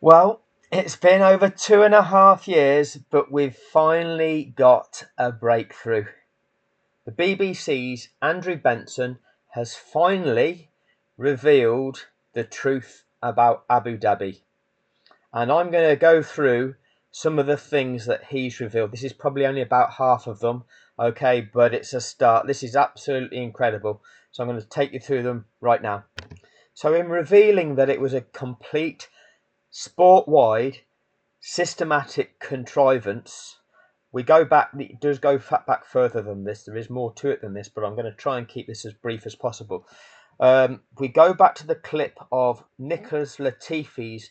Well, it's been over 2.5 years, but we've finally got a breakthrough. The BBC's Andrew Benson has finally revealed the truth about Abu Dhabi. And I'm going to go through some of the things that he's revealed. This is probably only about half of them, okay, but it's a start. This is absolutely incredible. So I'm going to take you through them right now. So, in revealing that it was a complete sport-wide systematic contrivance, we go back. It does go back further than this. There is more to it than this, but I'm going to try and keep this as brief as possible. We go back to the clip of Nicholas Latifi's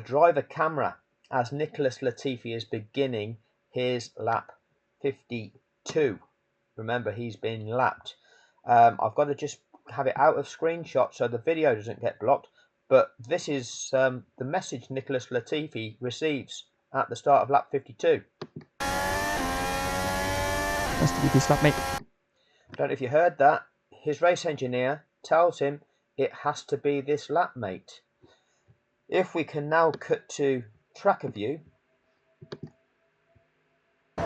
driver camera as Nicholas Latifi is beginning his lap 52. Remember, he's been lapped. I've got to just have it out of screenshot so the video doesn't get blocked. But this is the message Nicholas Latifi receives at the start of lap 52. Has to be this lap, mate. Don't know if you heard that. His race engineer tells him it has to be this lap, mate. If we can now cut to tracker view.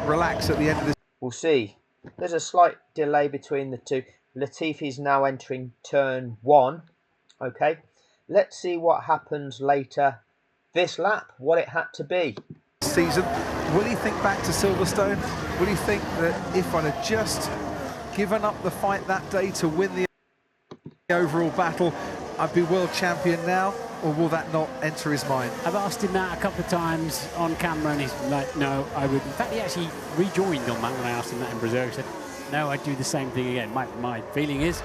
Relax at the end of this. We'll see. There's a slight delay between the two. Latifi's now entering turn 1. Okay. Let's see what happens later this lap, what it had to be. Season, will he think back to Silverstone? Will he think that if I'd have just given up the fight that day to win the overall battle, I'd be world champion now? Or will that not enter his mind? I've asked him that a couple of times on camera and he's like, no, I would. In fact, he actually rejoined on that when I asked him that in Brazil. He said, no, I'd do the same thing again. My feeling is,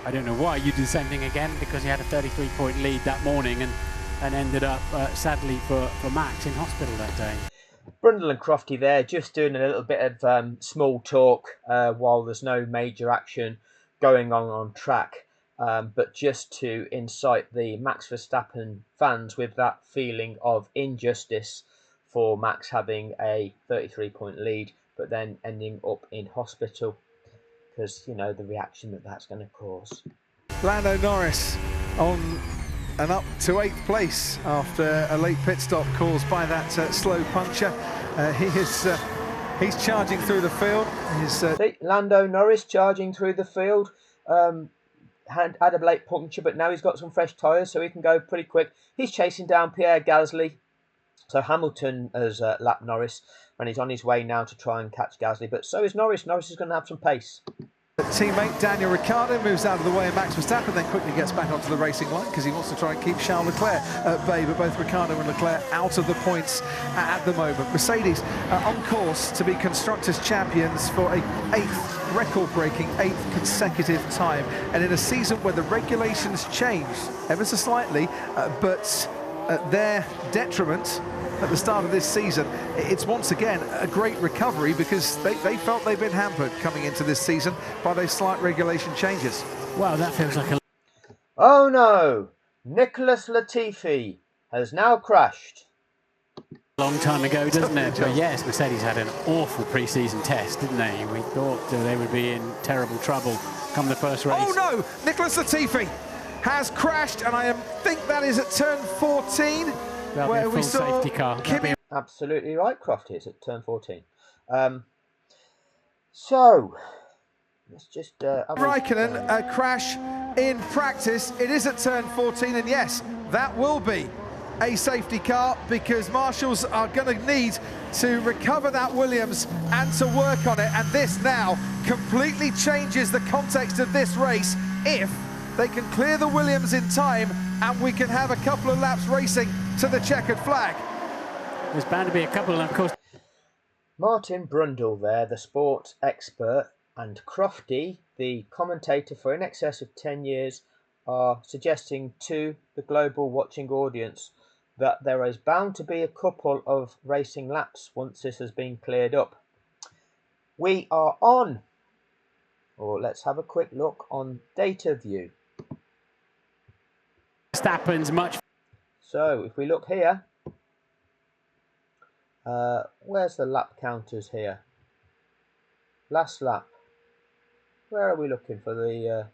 I don't know why you do the same thing again, because he had a 33-point lead that morning and ended up, sadly for Max, in hospital that day. Brundle and Crofty there, just doing a little bit of small talk while there's no major action going on track. But just to incite the Max Verstappen fans with that feeling of injustice for Max having a 33-point lead, but then ending up in hospital, because, you know, the reaction that that's going to cause. Lando Norris on and up to 8th place after a late pit stop caused by that slow puncture. He's charging through the field. See, Lando Norris charging through the field. Had a late puncture, but now he's got some fresh tyres, so he can go pretty quick. He's chasing down Pierre Gasly. So Hamilton has lapped Norris, and he's on his way now to try and catch Gasly. But so is Norris. Norris is going to have some pace. Teammate Daniel Ricciardo moves out of the way of Max Verstappen, then quickly gets back onto the racing line because he wants to try and keep Charles Leclerc at bay, but both Ricciardo and Leclerc out of the points at the moment. Mercedes on course to be Constructors' champions for a 8th record-breaking 8th consecutive time, and in a season where the regulations changed ever so slightly, but at their detriment at the start of this season, it's once again a great recovery because they felt they've been hampered coming into this season by those slight regulation changes. Wow, that feels like a Oh no! Nicholas Latifi has now crashed. long time ago, doesn't it? But yes, Mercedes had an awful pre-season test, didn't they? We thought they would be in terrible trouble come the first race. Oh no! Nicholas Latifi has crashed, and I think that is at turn 14. Where we saw safety car. Absolutely right, Crofty. It's at turn 14. So let's just Raikkonen, a crash in practice. It is at turn 14, and yes, that will be a safety car because marshals are going to need to recover that Williams and to work on it. And this now completely changes the context of this race if they can clear the Williams in time and we can have a couple of laps racing to the checkered flag. There's bound to be a couple, and of course Martin Brundle there, the sports expert, and Crofty, the commentator for in excess of 10 years, are suggesting to the global watching audience that there is bound to be a couple of racing laps once this has been cleared up. We are on, or let's have a quick look on data view. Verstappen's much. So if we look here, where's the lap counters here? Last lap. Where are we looking for the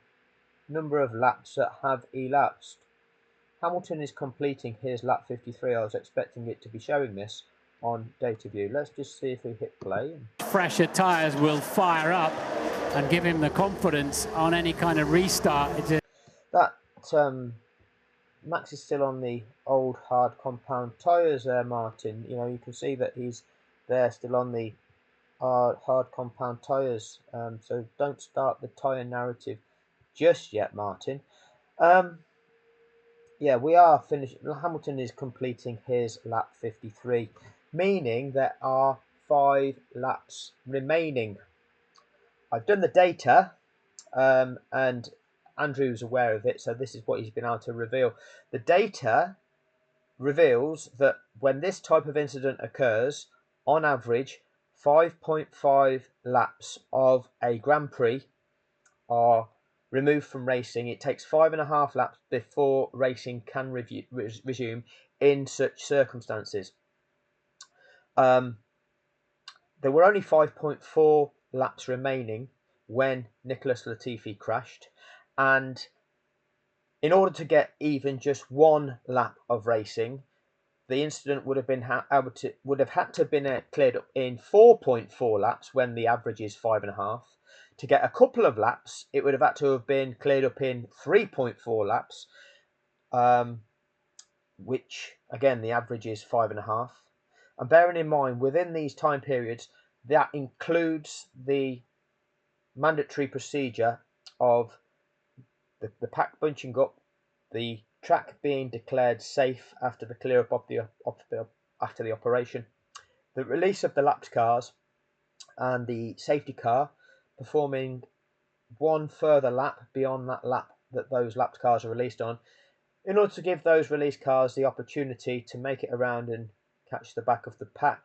number of laps that have elapsed? Hamilton is completing his lap 53. I was expecting it to be showing this on data view. Let's just see if we hit play. Fresher tyres will fire up and give him the confidence on any kind of restart. That Max is still on the old hard compound tyres there, Martin. You know, you can see that he's there still on the hard compound tyres. So don't start the tyre narrative just yet, Martin. Yeah, we are finished. Hamilton is completing his lap 53, meaning there are 5 laps remaining. I've done the data, and Andrew's aware of it, so this is what he's been able to reveal. The data reveals that when this type of incident occurs, on average, 5.5 laps of a Grand Prix are removed from racing. It takes 5.5 laps before racing can resume in such circumstances. There were only 5.4 laps remaining when Nicholas Latifi crashed, and in order to get even just 1 lap of racing, the incident would have been would have had to have been cleared up in 4.4 laps when the average is 5.5. To get a couple of laps, it would have had to have been cleared up in 3.4 laps, which again the average is 5.5. And bearing in mind, within these time periods, that includes the mandatory procedure of the pack bunching up, the track being declared safe after the clear up after the operation, the release of the lapped cars, and the safety car performing 1 further lap beyond that lap that those lapped cars are released on, in order to give those released cars the opportunity to make it around and catch the back of the pack.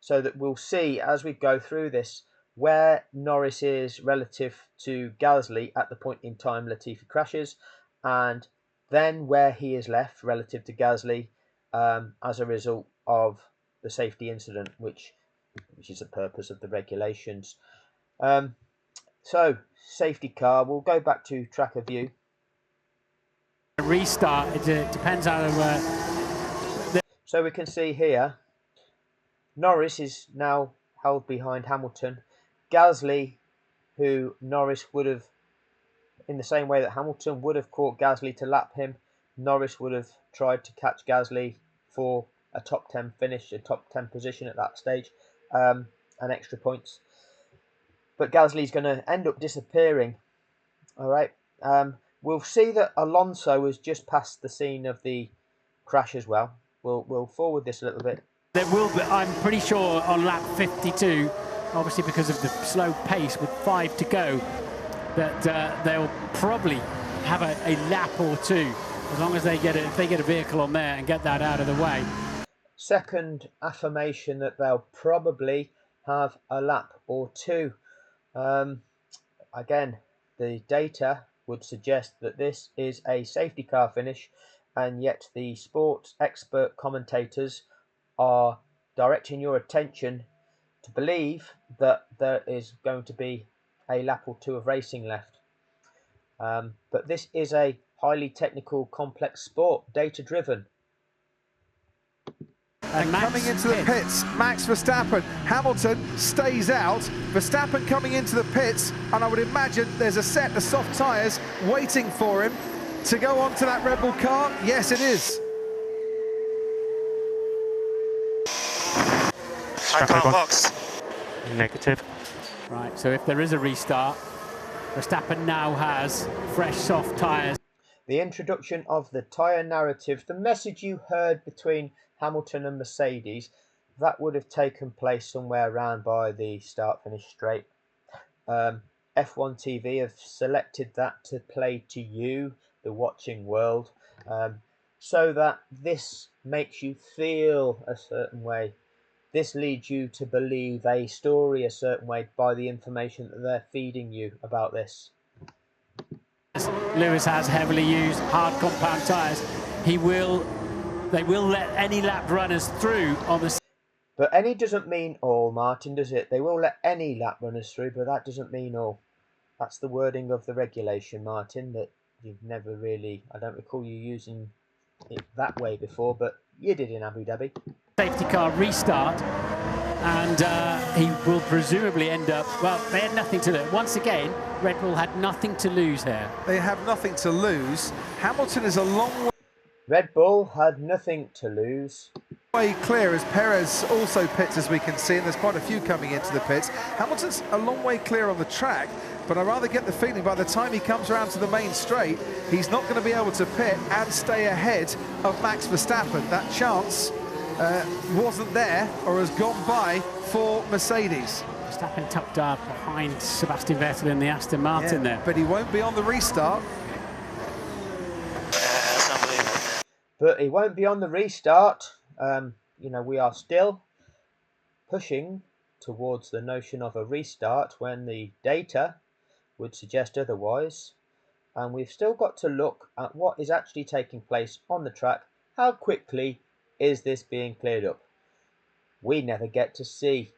So that we'll see as we go through this where Norris is relative to Gasly at the point in time Latifi crashes, and then where he is left relative to Gasly as a result of the safety incident, which is the purpose of the regulations. So, safety car, we'll go back to tracker view. Restart, it depends how... So we can see here, Norris is now held behind Hamilton. Gasly, who Norris would have, in the same way that Hamilton would have caught Gasly to lap him, Norris would have tried to catch Gasly for a top 10 finish, a top 10 position at that stage, and extra points. But Gasly's going to end up disappearing. All right. We'll see that Alonso has just passed the scene of the crash as well. We'll forward this a little bit. There will be, I'm pretty sure, on lap 52, obviously because of the slow pace with 5 to go, that they'll probably have a lap or 2, as long as they get if they get a vehicle on there and get that out of the way. Second affirmation that they'll probably have a lap or 2. Again, the data would suggest that this is a safety car finish, and yet the sports expert commentators are directing your attention to believe that there is going to be a lap or 2 of racing left. But this is a highly technical, complex sport, data-driven. And coming into the pits, Max Verstappen. Hamilton stays out. Verstappen coming into the pits, and I would imagine there's a set of soft tyres waiting for him to go onto that Red Bull car. Yes, it is. High car box. Negative. Right, so if there is a restart, Verstappen now has fresh soft tyres. The introduction of the tyre narrative, the message you heard between Hamilton and Mercedes, that would have taken place somewhere around by the start-finish straight. F1 TV have selected that to play to you, the watching world, so that this makes you feel a certain way. This leads you to believe a story a certain way by the information that they're feeding you about this. Lewis has heavily used hard compound tyres. They will let any lap runners through on the... But any doesn't mean all, Martin, does it? They will let any lap runners through, but that doesn't mean all. That's the wording of the regulation, Martin, that you've never really... I don't recall you using it that way before, but you did in Abu Dhabi. Safety car restart, and he will presumably end up, well, they had nothing to lose. Once again, Red Bull had nothing to lose here. They have nothing to lose. Hamilton is a long Red Bull had nothing to lose. way clear as Perez also pits, as we can see, and there's quite a few coming into the pits. Hamilton's a long way clear on the track, but I rather get the feeling by the time he comes around to the main straight, he's not going to be able to pit and stay ahead of Max Verstappen. That chance wasn't there, or has gone by for Mercedes. Verstappen tucked up behind Sebastian Vettel in the Aston Martin there. But he won't be on the restart. But he won't be on the restart. You know, we are still pushing towards the notion of a restart when the data would suggest otherwise. And we've still got to look at what is actually taking place on the track. How quickly is this being cleared up? We never get to see,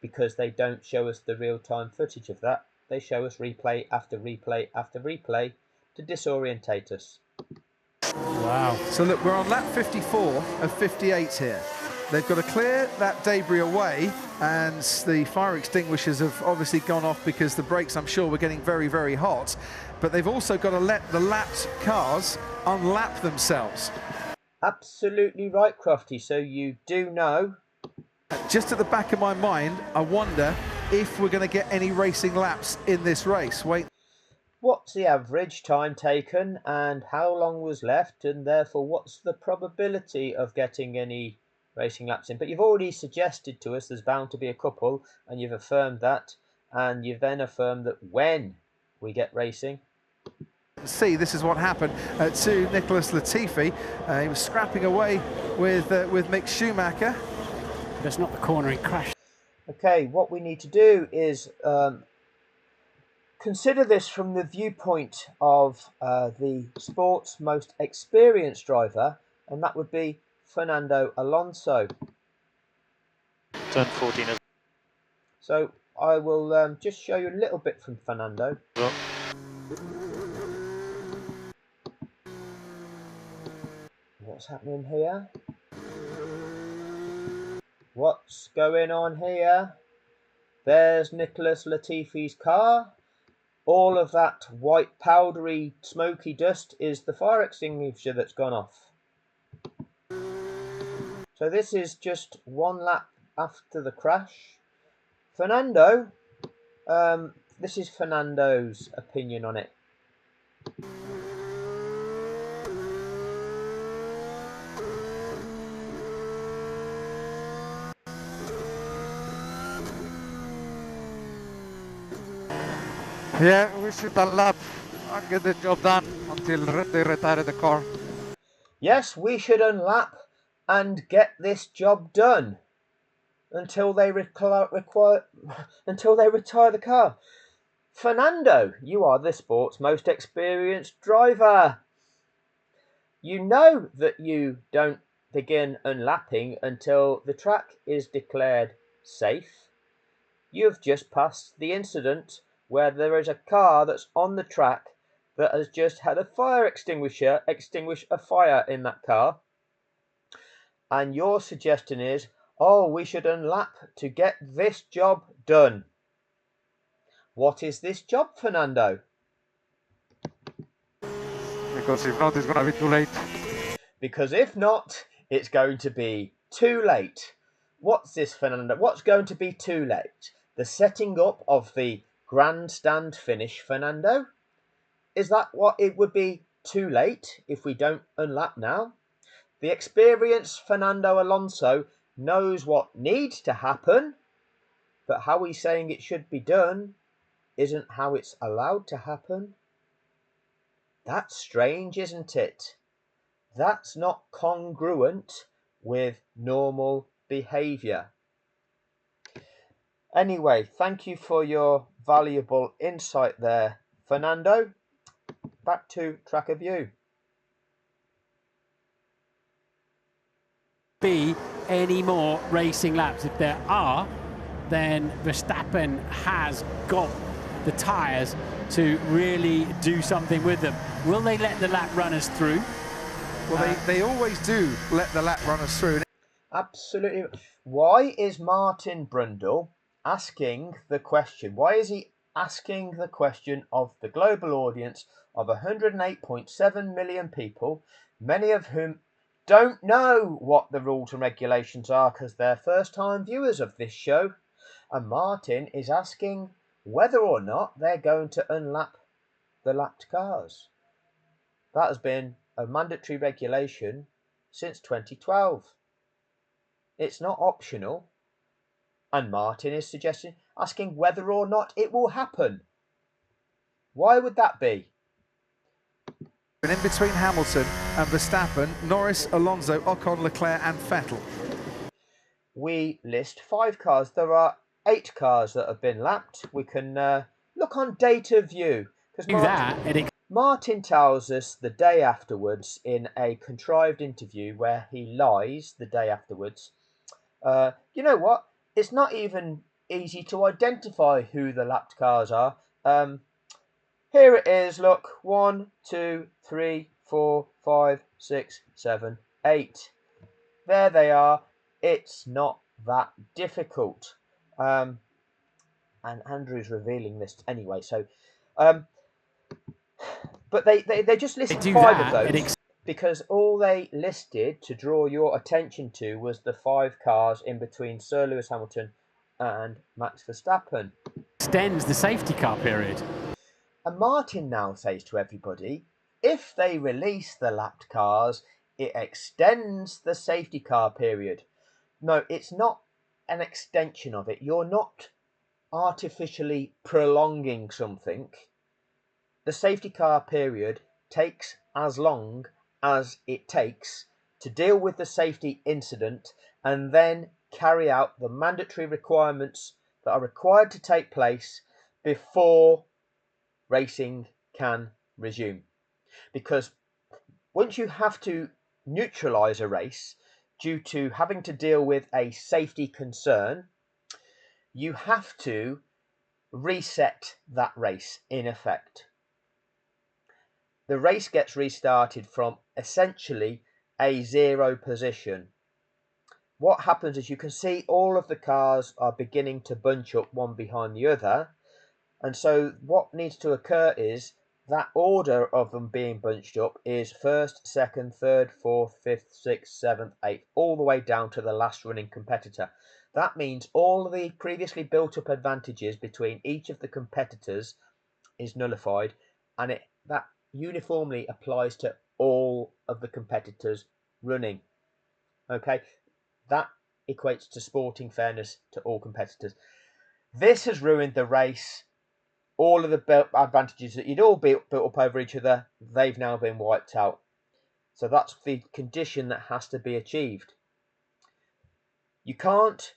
because they don't show us the real-time footage of that. They show us replay after replay after replay to disorientate us. Wow. So look, we're on lap 54 of 58 here. They've got to clear that debris away, and the fire extinguishers have obviously gone off because the brakes, I'm sure, were getting very, very hot. But they've also got to let the lapped cars unlap themselves. Absolutely right, Crofty. So you do know. Just at the back of my mind, I wonder if we're going to get any racing laps in this race. Wait. What's the average time taken and how long was left, and therefore what's the probability of getting any racing laps in? But you've already suggested to us there's bound to be a couple, and you've affirmed that, and you've then affirmed that when we get racing. See, this is what happened to Nicholas Latifi. He was scrapping away with Mick Schumacher. That's not the cornering crash. Okay, what we need to do is consider this from the viewpoint of the sport's most experienced driver, and that would be Fernando Alonso. Turn 14 as So I will just show you a little bit from Fernando. well. What's happening here? What's going on here? There's Nicholas Latifi's car. All of that white powdery smoky dust is the fire extinguisher that's gone off. So this is just one lap after the crash. Fernando, this is Fernando's opinion on it. Yeah, we should unlap and get the job done until they retire the car. Yes, we should unlap and get this job done until they retire the car. Fernando, you are the sport's most experienced driver. You know that you don't begin unlapping until the track is declared safe. You've just passed the incident where there is a car that's on the track that has just had a fire extinguisher extinguish a fire in that car. And your suggestion is, oh, we should unlap to get this job done. What is this job, Fernando? Because if not, it's going to be too late. Because if not, it's going to be too late. What's this, Fernando? What's going to be too late? The setting up of the grandstand finish, Fernando? Is that what it would be too late if we don't unlap now? The experienced Fernando Alonso knows what needs to happen, but how he's saying it should be done isn't how it's allowed to happen. That's strange, isn't it? That's not congruent with normal behaviour. Anyway, thank you for your valuable insight there, Fernando. Back to track of view. Be any more racing laps. If there are, then Verstappen has got the tyres to really do something with them. Will they let the lap runners through? Well, they always do let the lap runners through. Absolutely. Why is Martin Brundle asking the question? Why is he asking the question of the global audience of 108.7 million people, many of whom don't know what the rules and regulations are because they're first-time viewers of this show? And Martin is asking whether or not they're going to unlap the lapped cars. That has been a mandatory regulation since 2012. It's not optional. And Martin is asking whether or not it will happen. Why would that be? And in between Hamilton and Verstappen, Norris, Alonso, Ocon, Leclerc and Vettel. We list 5 cars. There are 8 cars that have been lapped. We can look on data view. Because Martin tells us the day afterwards in a contrived interview where he lies the day afterwards. You know what? It's not even easy to identify who the lapped cars are. Here it is, look. 1, 2, 3, 4, 5, 6, 7, 8. There they are. It's not that difficult. And Andrew's revealing this anyway. So, but they just listed 5 of those because all they listed to draw your attention to was the 5 cars in between Sir Lewis Hamilton and Max Verstappen. Extends the safety car period. And Martin now says to everybody, if they release the lapped cars, it extends the safety car period. No, it's not an extension of it. You're not artificially prolonging something. The safety car period takes as long as it takes to deal with the safety incident and then carry out the mandatory requirements that are required to take place before racing can resume. Because once you have to neutralise a race due to having to deal with a safety concern, you have to reset that race in effect. The race gets restarted from essentially a 0 position. What happens is you can see all of the cars are beginning to bunch up one behind the other. And so what needs to occur is that order of them being bunched up is first, second, third, fourth, fifth, sixth, seventh, eighth, all the way down to the last running competitor. That means all of the previously built up advantages between each of the competitors is nullified, and that uniformly applies to all of the competitors running. Okay, that equates to sporting fairness to all competitors. This has ruined the race. All of the advantages that you'd all built up over each other, they've now been wiped out. So that's the condition that has to be achieved. You can't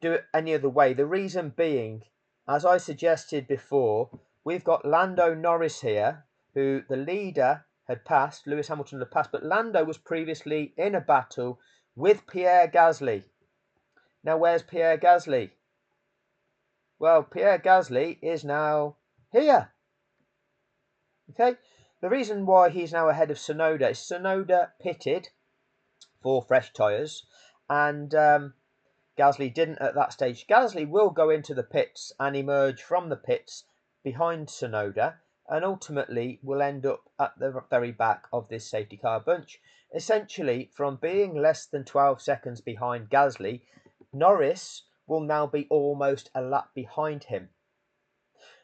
do it any other way. The reason being, as I suggested before, we've got Lando Norris here, who the leader had passed, Lewis Hamilton had passed, but Lando was previously in a battle with Pierre Gasly. Now, where's Pierre Gasly? Well, Pierre Gasly is now here. Okay, the reason why he's now ahead of Tsunoda is Tsunoda pitted for fresh tyres, and Gasly didn't at that stage. Gasly will go into the pits and emerge from the pits behind Tsunoda, and ultimately will end up at the very back of this safety car bunch. Essentially, from being less than 12 seconds behind Gasly, Norris will now be almost a lap behind him.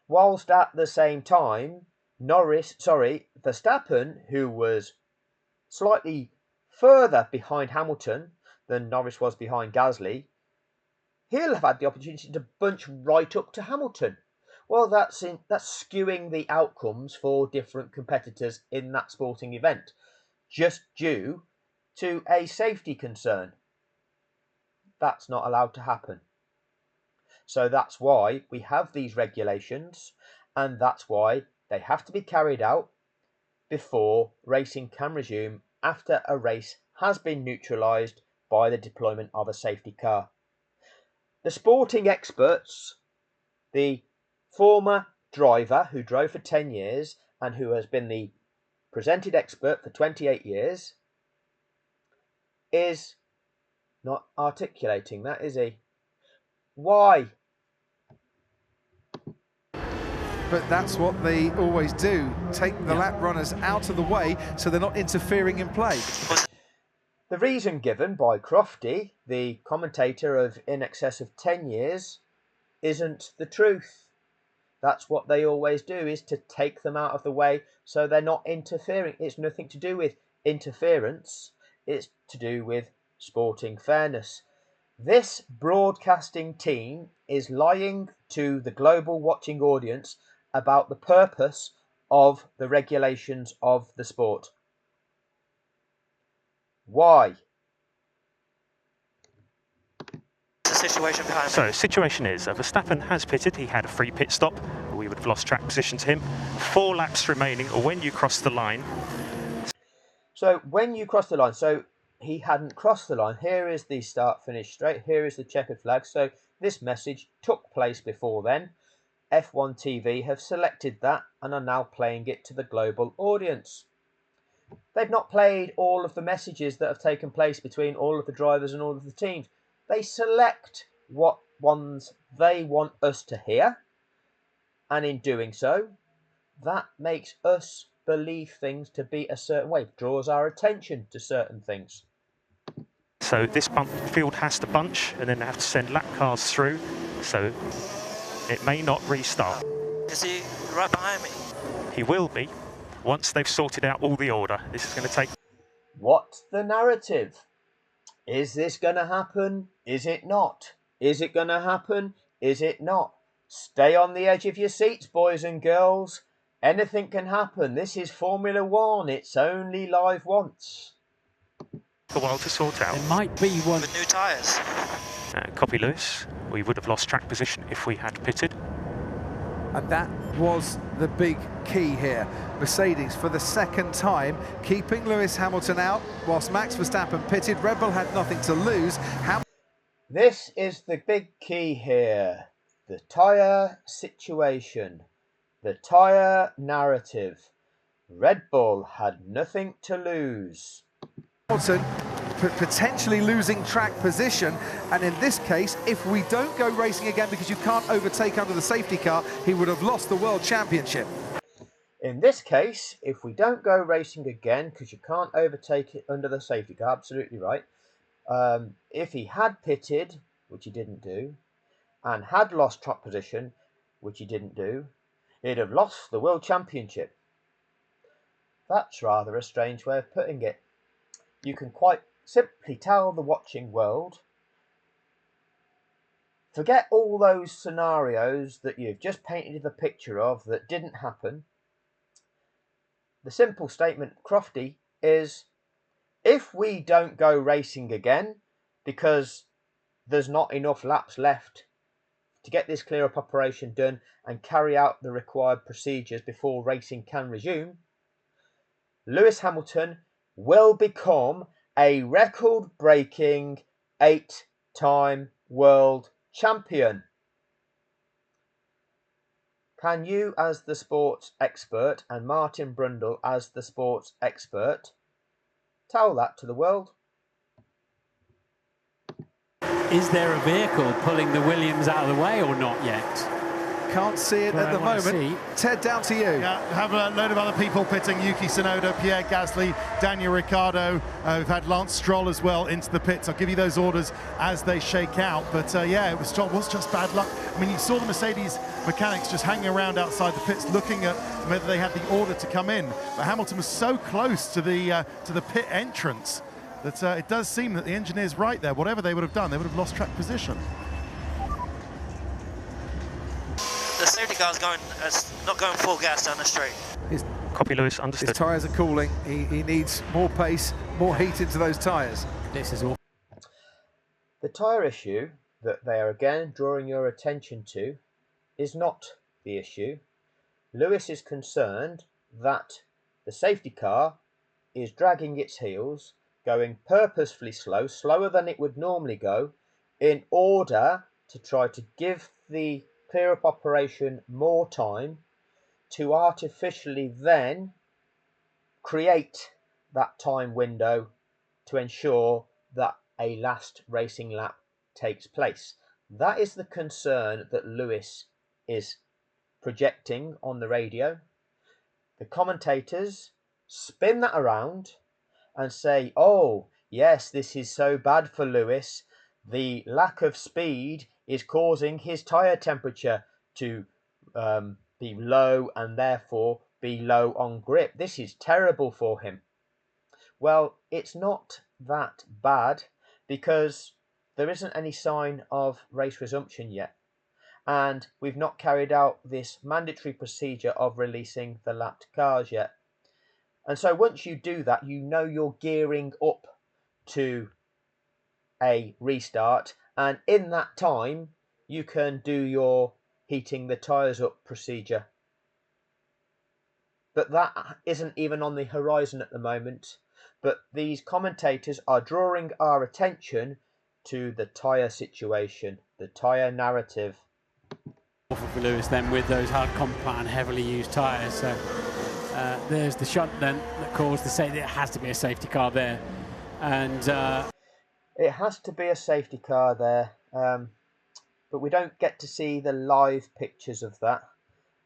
Whilst at the same time, Verstappen, who was slightly further behind Hamilton than Norris was behind Gasly, he'll have had the opportunity to bunch right up to Hamilton. Well, that's skewing the outcomes for different competitors in that sporting event, just due to a safety concern. That's not allowed to happen. So that's why we have these regulations, and that's why they have to be carried out before racing can resume after a race has been neutralised by the deployment of a safety car. The sporting experts, the former driver who drove for 10 years and who has been the presented expert for 28 years, is not articulating that, is he? Why? But that's what they always do, take the lap runners out of the way so they're not interfering in play. The reason given by Crofty, the commentator of in excess of 10 years, isn't the truth. That's what they always do, is to take them out of the way so they're not interfering. It's nothing to do with interference. It's to do with sporting fairness. This broadcasting team is lying to the global watching audience about the purpose of the regulations of the sport. Why? Situation behind me. So, situation is, Verstappen has pitted. He had a free pit stop. We would have lost track position to him. 4 laps remaining when you cross the line. So when you cross the line, so he hadn't crossed the line. Here is the start finish straight. Here is the checkered flag. So this message took place before then. F1 TV have selected that and are now playing it to the global audience. They've not played all of the messages that have taken place between all of the drivers and all of the teams. They select what ones they want us to hear, and in doing so, that makes us believe things to be a certain way, draws our attention to certain things. So this field has to bunch, and then they have to send lap cars through, so it may not restart. Is he right behind me? He will be, once they've sorted out all the order. This is going to take... What's the narrative? Is this going to happen? Is it not? Is it going to happen? Is it not? Stay on the edge of your seats, boys and girls. Anything can happen. This is Formula One. It's only live once. A while to sort out. There might be one. With new tyres. Copy Lewis. We would have lost track position if we had pitted. And that was the big key here. Mercedes, for the second time, keeping Lewis Hamilton out, whilst Max Verstappen pitted. Red Bull had nothing to lose. This is the big key here. The tyre situation. The tyre narrative. Red Bull had nothing to lose. Hamilton potentially losing track position, and in this case, if we don't go racing again because you can't overtake under the safety car, he would have lost the World Championship. In this case, if we don't go racing again because you can't overtake it under the safety car, absolutely right. If he had pitted, which he didn't do, and had lost track position, which he didn't do, he'd have lost the World Championship. That's rather a strange way of putting it. You can quite simply tell the watching world, forget all those scenarios that you've just painted the picture of that didn't happen. The simple statement, Crofty, is if we don't go racing again because there's not enough laps left to get this clear-up operation done and carry out the required procedures before racing can resume, Lewis Hamilton will become a record-breaking 8-time world champion. Can you, as the sports expert, and Martin Brundle as the sports expert, tell that to the world? Is there a vehicle pulling the Williams out of the way or not yet? Can't see it at the moment. Ted, down to you. Yeah, have a load of other people pitting. Yuki Tsunoda, Pierre Gasly, Daniel Ricciardo. We've had Lance Stroll as well into the pits. I'll give you those orders as they shake out. But yeah, it was just bad luck. I mean, you saw the Mercedes mechanics just hanging around outside the pits looking at whether they had the order to come in. But Hamilton was so close to the pit entrance that it does seem that the engineer's right there. Whatever they would have done, they would have lost track position. The safety car's not going full gas down the straight. Copy Lewis, understood. His tyres are cooling. He needs more pace, more heat into those tyres. This is all. The tyre issue that they are again drawing your attention to is not the issue. Lewis is concerned that the safety car is dragging its heels, going purposefully slow, slower than it would normally go, in order to try to give the clear-up operation more time to artificially then create that time window to ensure that a last racing lap takes place. That is the concern that Lewis is projecting on the radio. The commentators spin that around and say, oh, yes, this is so bad for Lewis. The lack of speed is causing his tyre temperature to be low and therefore be low on grip. This is terrible for him. Well, it's not that bad because there isn't any sign of race resumption yet. And we've not carried out this mandatory procedure of releasing the lapped cars yet. And so once you do that, you know you're gearing up to a restart. And in that time, you can do your heating the tyres up procedure. But that isn't even on the horizon at the moment. But these commentators are drawing our attention to the tyre situation, the tyre narrative. Awful for Lewis then with those hard compound, heavily used tyres. So there's the shunt then that caused the safety. It has to be a safety car there. And it has to be a safety car there. But we don't get to see the live pictures of that.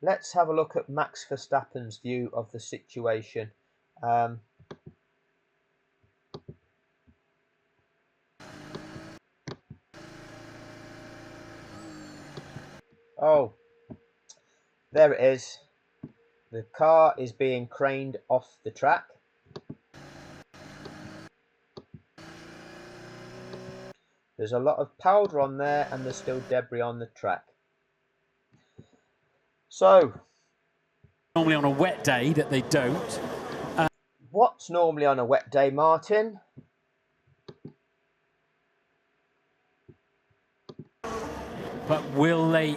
Let's have a look at Max Verstappen's view of the situation. Oh, there it is. The car is being craned off the track. There's a lot of powder on there and there's still debris on the track. So, normally on a wet day that they don't. What's normally on a wet day, Martin? But will they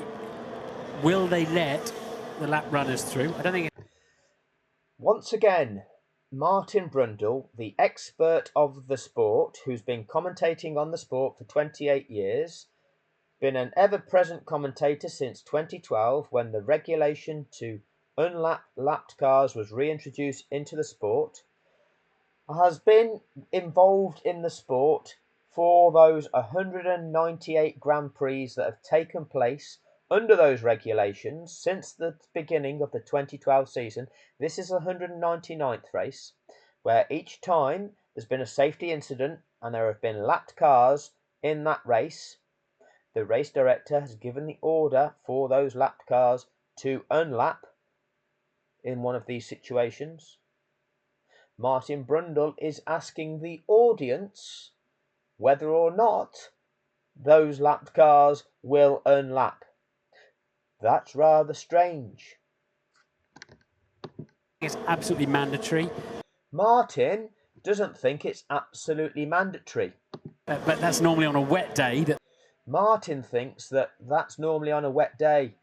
let the lap runners through? I don't think. Once again, Martin Brundle, the expert of the sport, who's been commentating on the sport for 28 years, been an ever-present commentator since 2012 when the regulation to unlap lapped cars was reintroduced into the sport, has been involved in the sport for those 198 Grand Prix that have taken place under those regulations since the beginning of the 2012 season. This is the 199th race, where each time there's been a safety incident and there have been lapped cars in that race. The race director has given the order for those lapped cars to unlap in one of these situations. Martin Brundle is asking the audience whether or not those lapped cars will unlap. That's rather strange. It's absolutely mandatory. Martin doesn't think it's absolutely mandatory. But that's normally on a wet day. Martin thinks that that's normally on a wet day.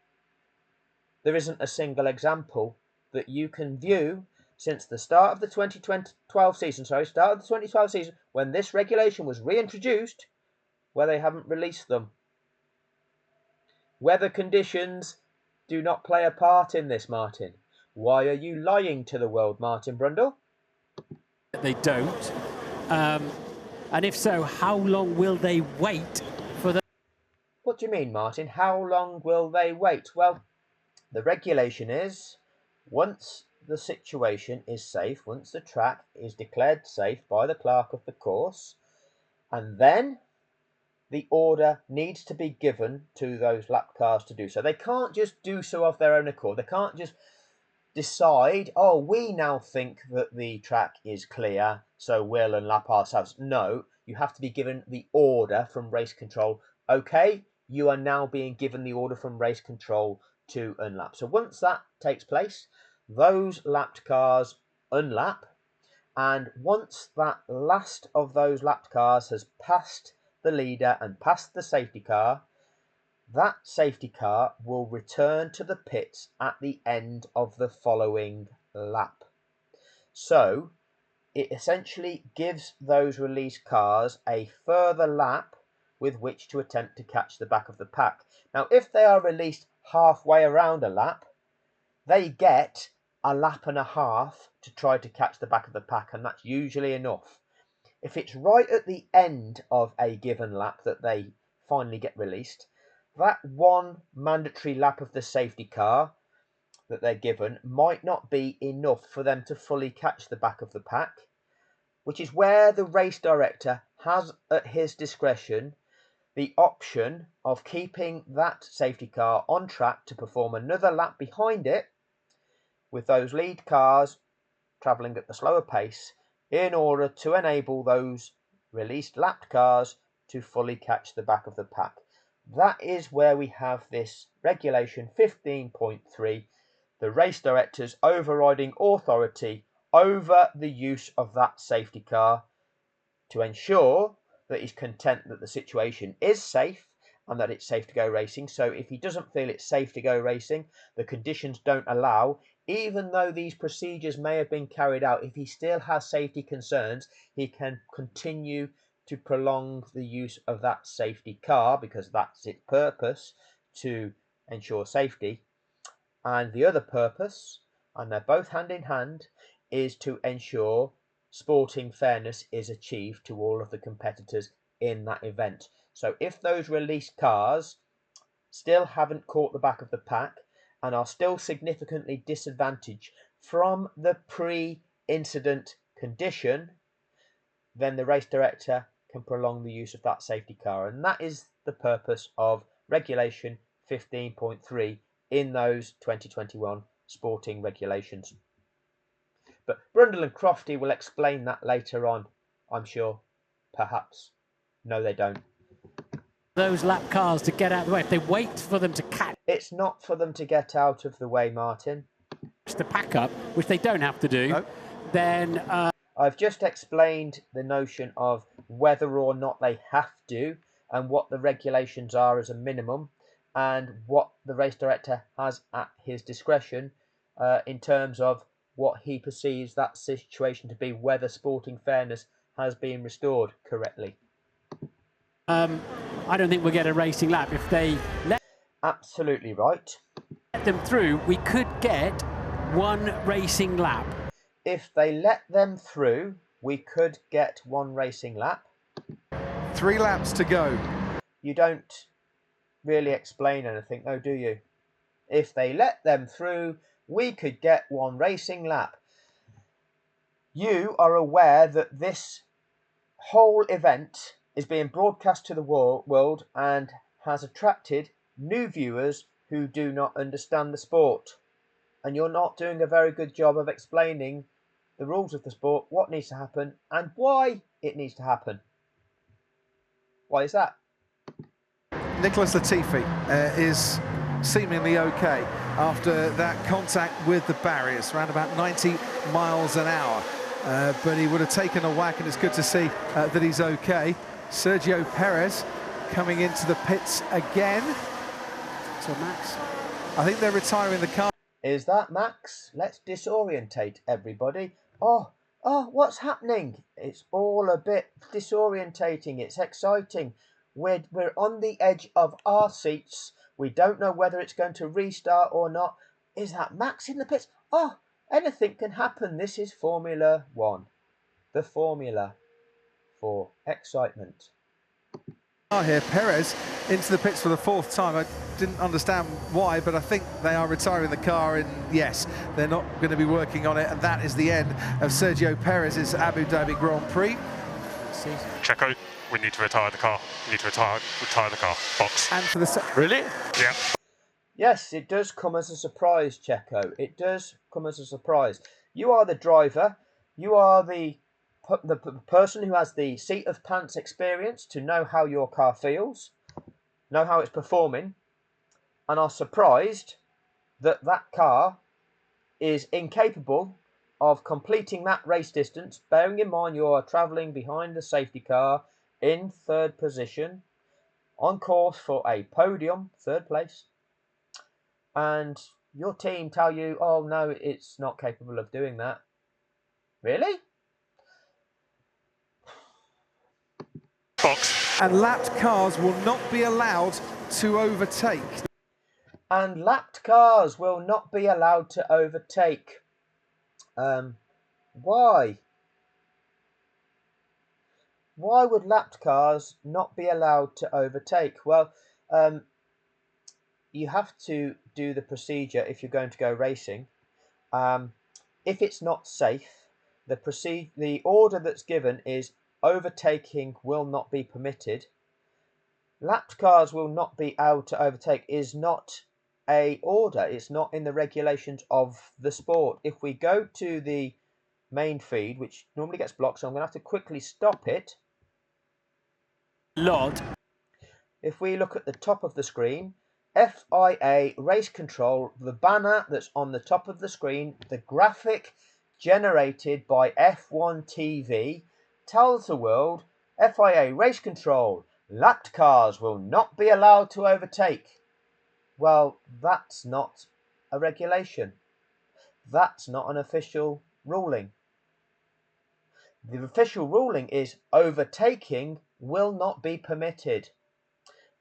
There isn't a single example that you can view since the start of the 2012 season, when this regulation was reintroduced, where they haven't released them. Weather conditions do not play a part in this, Martin. Why are you lying to the world, Martin Brundle? They don't. And if so, how long will they wait for the... What do you mean, Martin? How long will they wait? Well, the regulation is once the situation is safe, once the track is declared safe by the clerk of the course, and then the order needs to be given to those lap cars to do so. They can't just do so of their own accord. They can't just decide, oh, we now think that the track is clear, so we'll unlap ourselves. No, you have to be given the order from race control. Okay, you are now being given the order from race control to unlap. So once that takes place, those lapped cars unlap, and once that last of those lapped cars has passed the leader and passed the safety car, that safety car will return to the pits at the end of the following lap. So it essentially gives those released cars a further lap with which to attempt to catch the back of the pack. Now, if they are released halfway around a lap, they get a lap and a half to try to catch the back of the pack, and that's usually enough. If it's right at the end of a given lap that they finally get released, that one mandatory lap of the safety car that they're given might not be enough for them to fully catch the back of the pack, which is where the race director has at his discretion the option of keeping that safety car on track to perform another lap behind it, with those lead cars travelling at the slower pace, in order to enable those released lapped cars to fully catch the back of the pack. That is where we have this regulation 15.3, the race director's overriding authority over the use of that safety car to ensure that he's content that the situation is safe and that it's safe to go racing. So if he doesn't feel it's safe to go racing, the conditions don't allow, even though these procedures may have been carried out, if he still has safety concerns, he can continue to prolong the use of that safety car, because that's its purpose, to ensure safety. And the other purpose, and they're both hand in hand, is to ensure sporting fairness is achieved to all of the competitors in that event. So if those released cars still haven't caught the back of the pack and are still significantly disadvantaged from the pre-incident condition, then the race director can prolong the use of that safety car. And that is the purpose of regulation 15.3 in those 2021 sporting regulations. But Brundle and Crofty will explain that later on, I'm sure. Perhaps. No, they don't. Those lap cars to get out of the way. If they wait for them to catch It's not for them to get out of the way, Martin. the pack up, which they don't have to do, No. then I've just explained the notion of whether or not they have to and what the regulations are as a minimum and what the race director has at his discretion in terms of what he perceives that situation to be, whether sporting fairness has been restored correctly. I don't think we'll get a racing lap. If they let Absolutely right. them through, we could get one racing lap. If they let them through, we could get one racing lap. 3 laps to go. You don't really explain anything, though, do you? If they let them through, we could get one racing lap. You are aware that this whole event is being broadcast to the world and has attracted new viewers who do not understand the sport. And you're not doing a very good job of explaining the rules of the sport, what needs to happen, and why it needs to happen. Why is that? Nicholas Latifi is seemingly okay after that contact with the barriers, around about 90 miles an hour. But he would have taken a whack, and it's good to see that he's okay. Sergio Perez coming into the pits again. So Max, I think they're retiring the car. Is that Max? Let's disorientate everybody. Oh, what's happening? It's all a bit disorientating. It's exciting. We're on the edge of our seats. We don't know whether it's going to restart or not. Is that Max in the pits? Oh, anything can happen. This is Formula One. The formula for excitement. Here, Perez into the pits for the 4th time. I didn't understand why, but I think they are retiring the car, and yes, they're not going to be working on it, and that is the end of Sergio Perez's Abu Dhabi Grand Prix. Checo, we need to retire the car. We need to retire the car. Box. And for the Really? Yeah. Yes, it does come as a surprise, Checo. It does come as a surprise. You are the driver. You are the person who has the seat of pants experience to know how your car feels, know how it's performing, and are surprised that that car is incapable of completing that race distance, bearing in mind you are travelling behind the safety car in 3rd position, on course for a podium, 3rd place, and your team tell you, oh no, it's not capable of doing that. Really? Box. And lapped cars will not be allowed to overtake. And lapped cars will not be allowed to overtake. Why? Why would lapped cars not be allowed to overtake? Well, you have to do the procedure if you're going to go racing. If it's not safe, the order that's given is overtaking will not be permitted. Lapped cars will not be able to overtake is not a order. It's not in the regulations of the sport. If we go to the main feed, which normally gets blocked, so I'm going to have to quickly stop it. Lot. If we look at the top of the screen, FIA race control, the banner that's on the top of the screen, the graphic generated by F1 TV tells the world FIA race control, lapped cars will not be allowed to overtake. Well, that's not a regulation. That's not an official ruling. The official ruling is overtaking will not be permitted.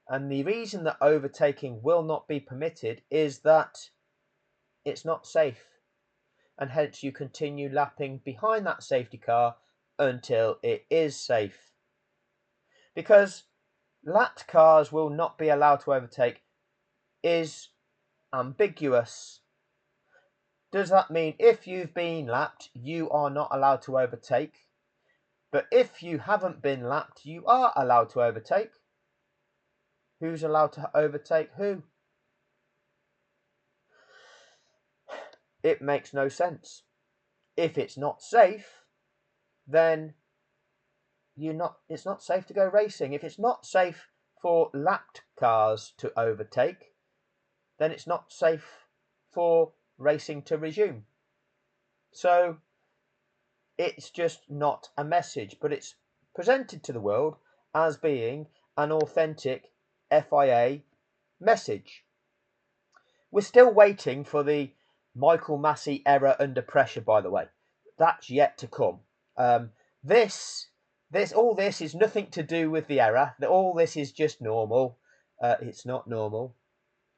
And the reason that overtaking will not be permitted is that it's not safe. And hence you continue lapping behind that safety car until it is safe. Because lapped cars will not be allowed to overtake is ambiguous. Does that mean if you've been lapped, you are not allowed to overtake? But if you haven't been lapped, you are allowed to overtake? Who's allowed to overtake who? It makes no sense. If it's not safe, then it's not safe to go racing. If it's not safe for lapped cars to overtake, then it's not safe for racing to resume. So it's just not a message, but it's presented to the world as being an authentic FIA message. We're still waiting for the Michael Massey error under pressure, by the way. That's yet to come. All this is nothing to do with the error. All this is just normal. It's not normal.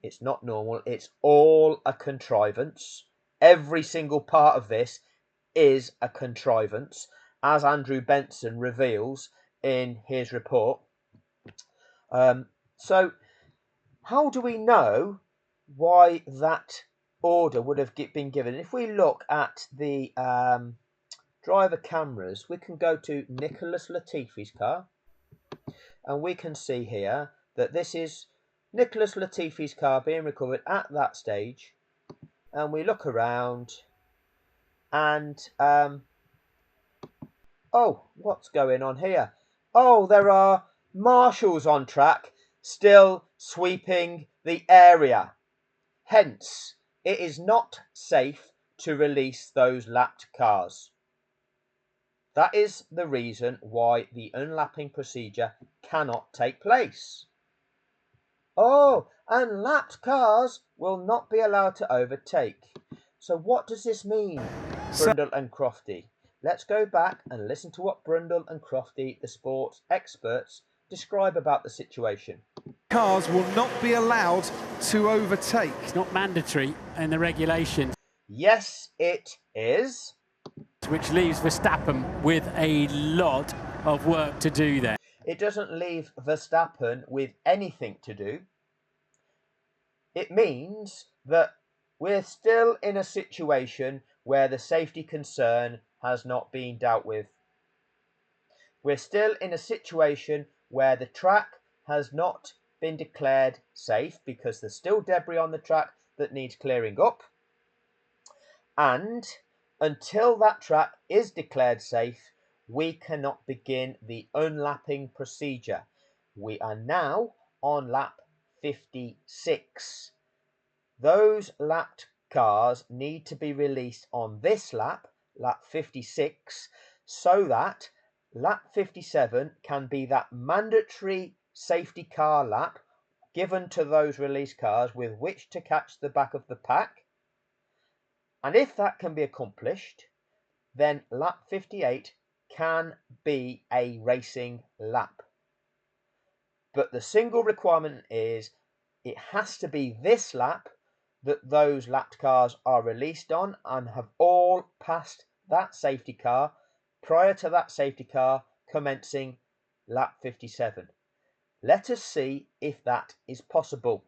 It's not normal. It's all a contrivance. Every single part of this is a contrivance, as Andrew Benson reveals in his report. So how do we know why that order would have been given? If we look at the driver cameras, we can go to Nicholas Latifi's car, and we can see here that this is Nicholas Latifi's car being recovered at that stage. And we look around, and oh, what's going on here? Oh, there are marshals on track still sweeping the area. Hence, it is not safe to release those lapped cars. That is the reason why the unlapping procedure cannot take place. Oh, and lapped cars will not be allowed to overtake. So what does this mean, Brundle and Crofty? Let's go back and listen to what Brundle and Crofty, the sports experts, describe about the situation. Cars will not be allowed to overtake. It's not mandatory in the regulations. Yes, it is. Which leaves Verstappen with a lot of work to do there. It doesn't leave Verstappen with anything to do. It means that we're still in a situation where the safety concern has not been dealt with. We're still in a situation where the track has not been declared safe because there's still debris on the track that needs clearing up. And until that track is declared safe, we cannot begin the unlapping procedure. We are now on lap 56. Those lapped cars need to be released on this lap, lap 56, so that lap 57 can be that mandatory safety car lap given to those released cars with which to catch the back of the pack. And if that can be accomplished, then lap 58 can be a racing lap. But the single requirement is it has to be this lap that those lapped cars are released on and have all passed that safety car prior to that safety car commencing lap 57. Let us see if that is possible.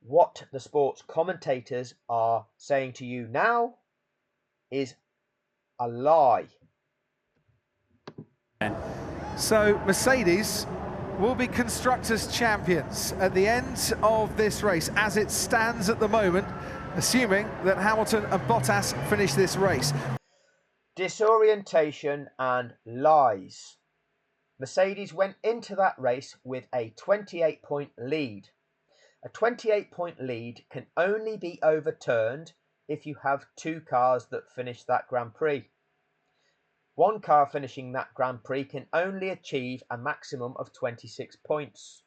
What the sports commentators are saying to you now is a lie. So Mercedes will be Constructors' champions at the end of this race as it stands at the moment, assuming that Hamilton and Bottas finish this race. Disorientation and lies. Mercedes went into that race with a 28-point lead. A 28-point lead can only be overturned if you have two cars that finish that Grand Prix. One car finishing that Grand Prix can only achieve a maximum of 26 points.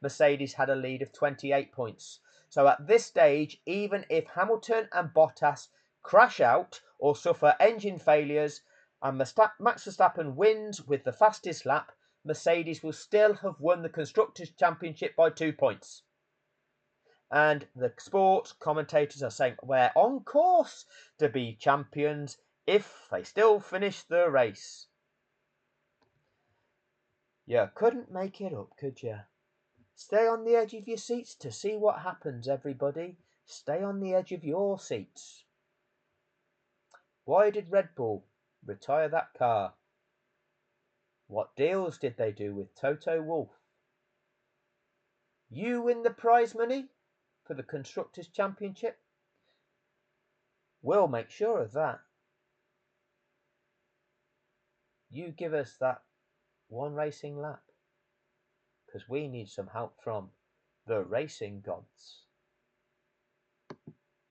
Mercedes had a lead of 28 points. So at this stage, even if Hamilton and Bottas crash out or suffer engine failures and Max Verstappen wins with the fastest lap, Mercedes will still have won the Constructors' Championship by 2 points. And the sports commentators are saying we're on course to be champions if they still finish the race. You couldn't make it up, could you? Stay on the edge of your seats to see what happens, everybody. Stay on the edge of your seats. Why did Red Bull retire that car? What deals did they do with Toto Wolff? You win the prize money for the Constructors' Championship? We'll make sure of that. You give us that one racing lap, because we need some help from the racing gods.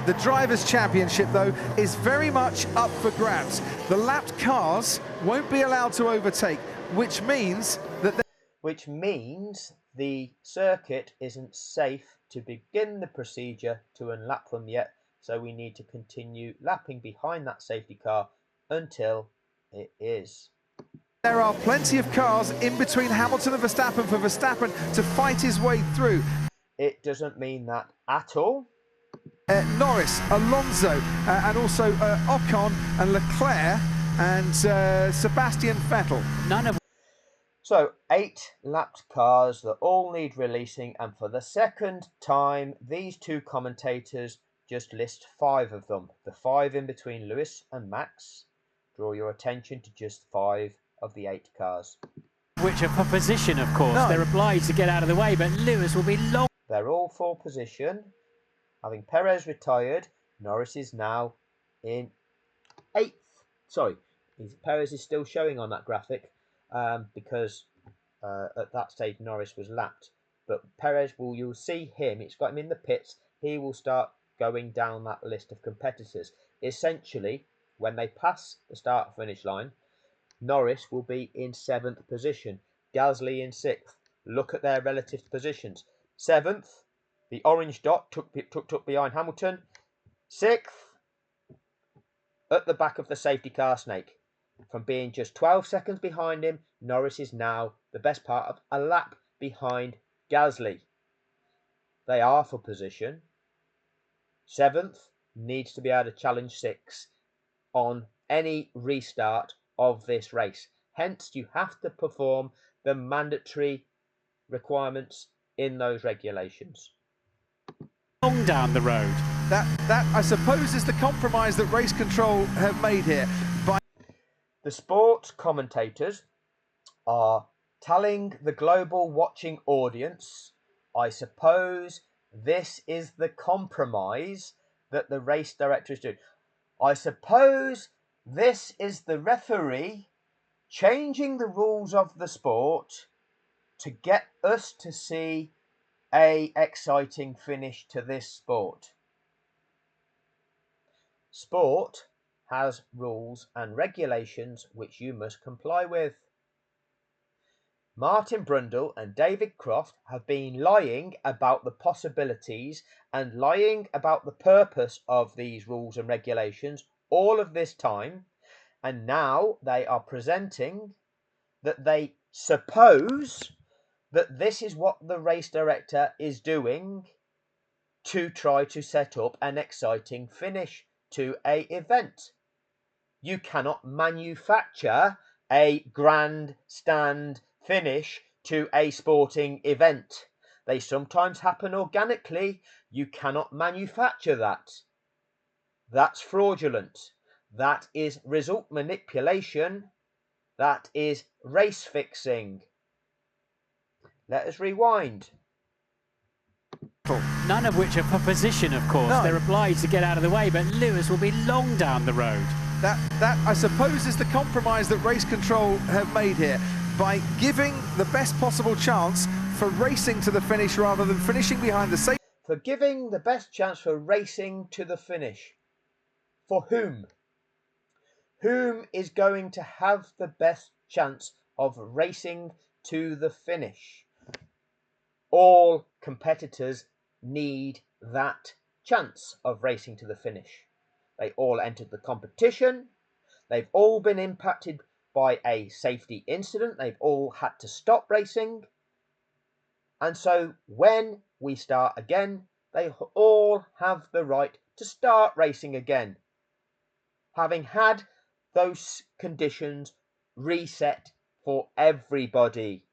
The Drivers' Championship, though, is very much up for grabs. The lapped cars won't be allowed to overtake, which means that the circuit isn't safe to begin the procedure to unlap them yet, so we need to continue lapping behind that safety car until it is. There are plenty of cars in between Hamilton and Verstappen for Verstappen to fight his way through. It doesn't mean that at all. Norris, Alonso, and also Ocon and Leclerc and Sebastian Vettel. None of So 8 lapped cars that all need releasing, and for the second time these two commentators just list 5 of them. The 5 in between Lewis and Max. Draw your attention to just 5 of the 8 cars. which are for position, of course. No. They're obliged to get out of the way, but Lewis will be long. They're all for position. Having Perez retired, Norris is now in 8th. Sorry, Perez is still showing on that graphic because at that stage Norris was lapped. But Perez, you'll see him, it's got him in the pits. He will start going down that list of competitors. Essentially, when they pass the start-finish line, Norris will be in 7th position, Gasly in 6th. Look at their relative positions. 7th, the orange dot tucked up behind Hamilton. 6th, at the back of the safety car snake. From being just 12 seconds behind him, Norris is now the best part of a lap behind Gasly. They are for position. 7th needs to be able to challenge 6 on any restart of this race. Hence, you have to perform the mandatory requirements in those regulations. Long down the road. That I suppose is the compromise that race control have made here. The sports commentators are telling the global watching audience, I suppose this is the compromise that the race director is doing. I suppose this is the referee changing the rules of the sport to get us to see an exciting finish to this sport. Sport has rules and regulations which you must comply with. Martin Brundle and David Croft have been lying about the possibilities and lying about the purpose of these rules and regulations all of this time, and now they are presenting that they suppose that this is what the race director is doing to try to set up an exciting finish to an event. You cannot manufacture a grandstand finish to a sporting event. They sometimes happen organically. You cannot manufacture that. That's fraudulent. That is result manipulation. That is race fixing. Let us rewind. None of which are for position, of course. No. They're obliged to get out of the way, but Lewis will be long down the road. That I suppose is the compromise that race control have made here, by giving the best possible chance for racing to the finish rather than finishing behind the safety. For giving the best chance for racing to the finish. For whom? Whom is going to have the best chance of racing to the finish? All competitors need that chance of racing to the finish. They all entered the competition. They've all been impacted by a safety incident. They've all had to stop racing. And so when we start again, they all have the right to start racing again, having had those conditions reset for everybody.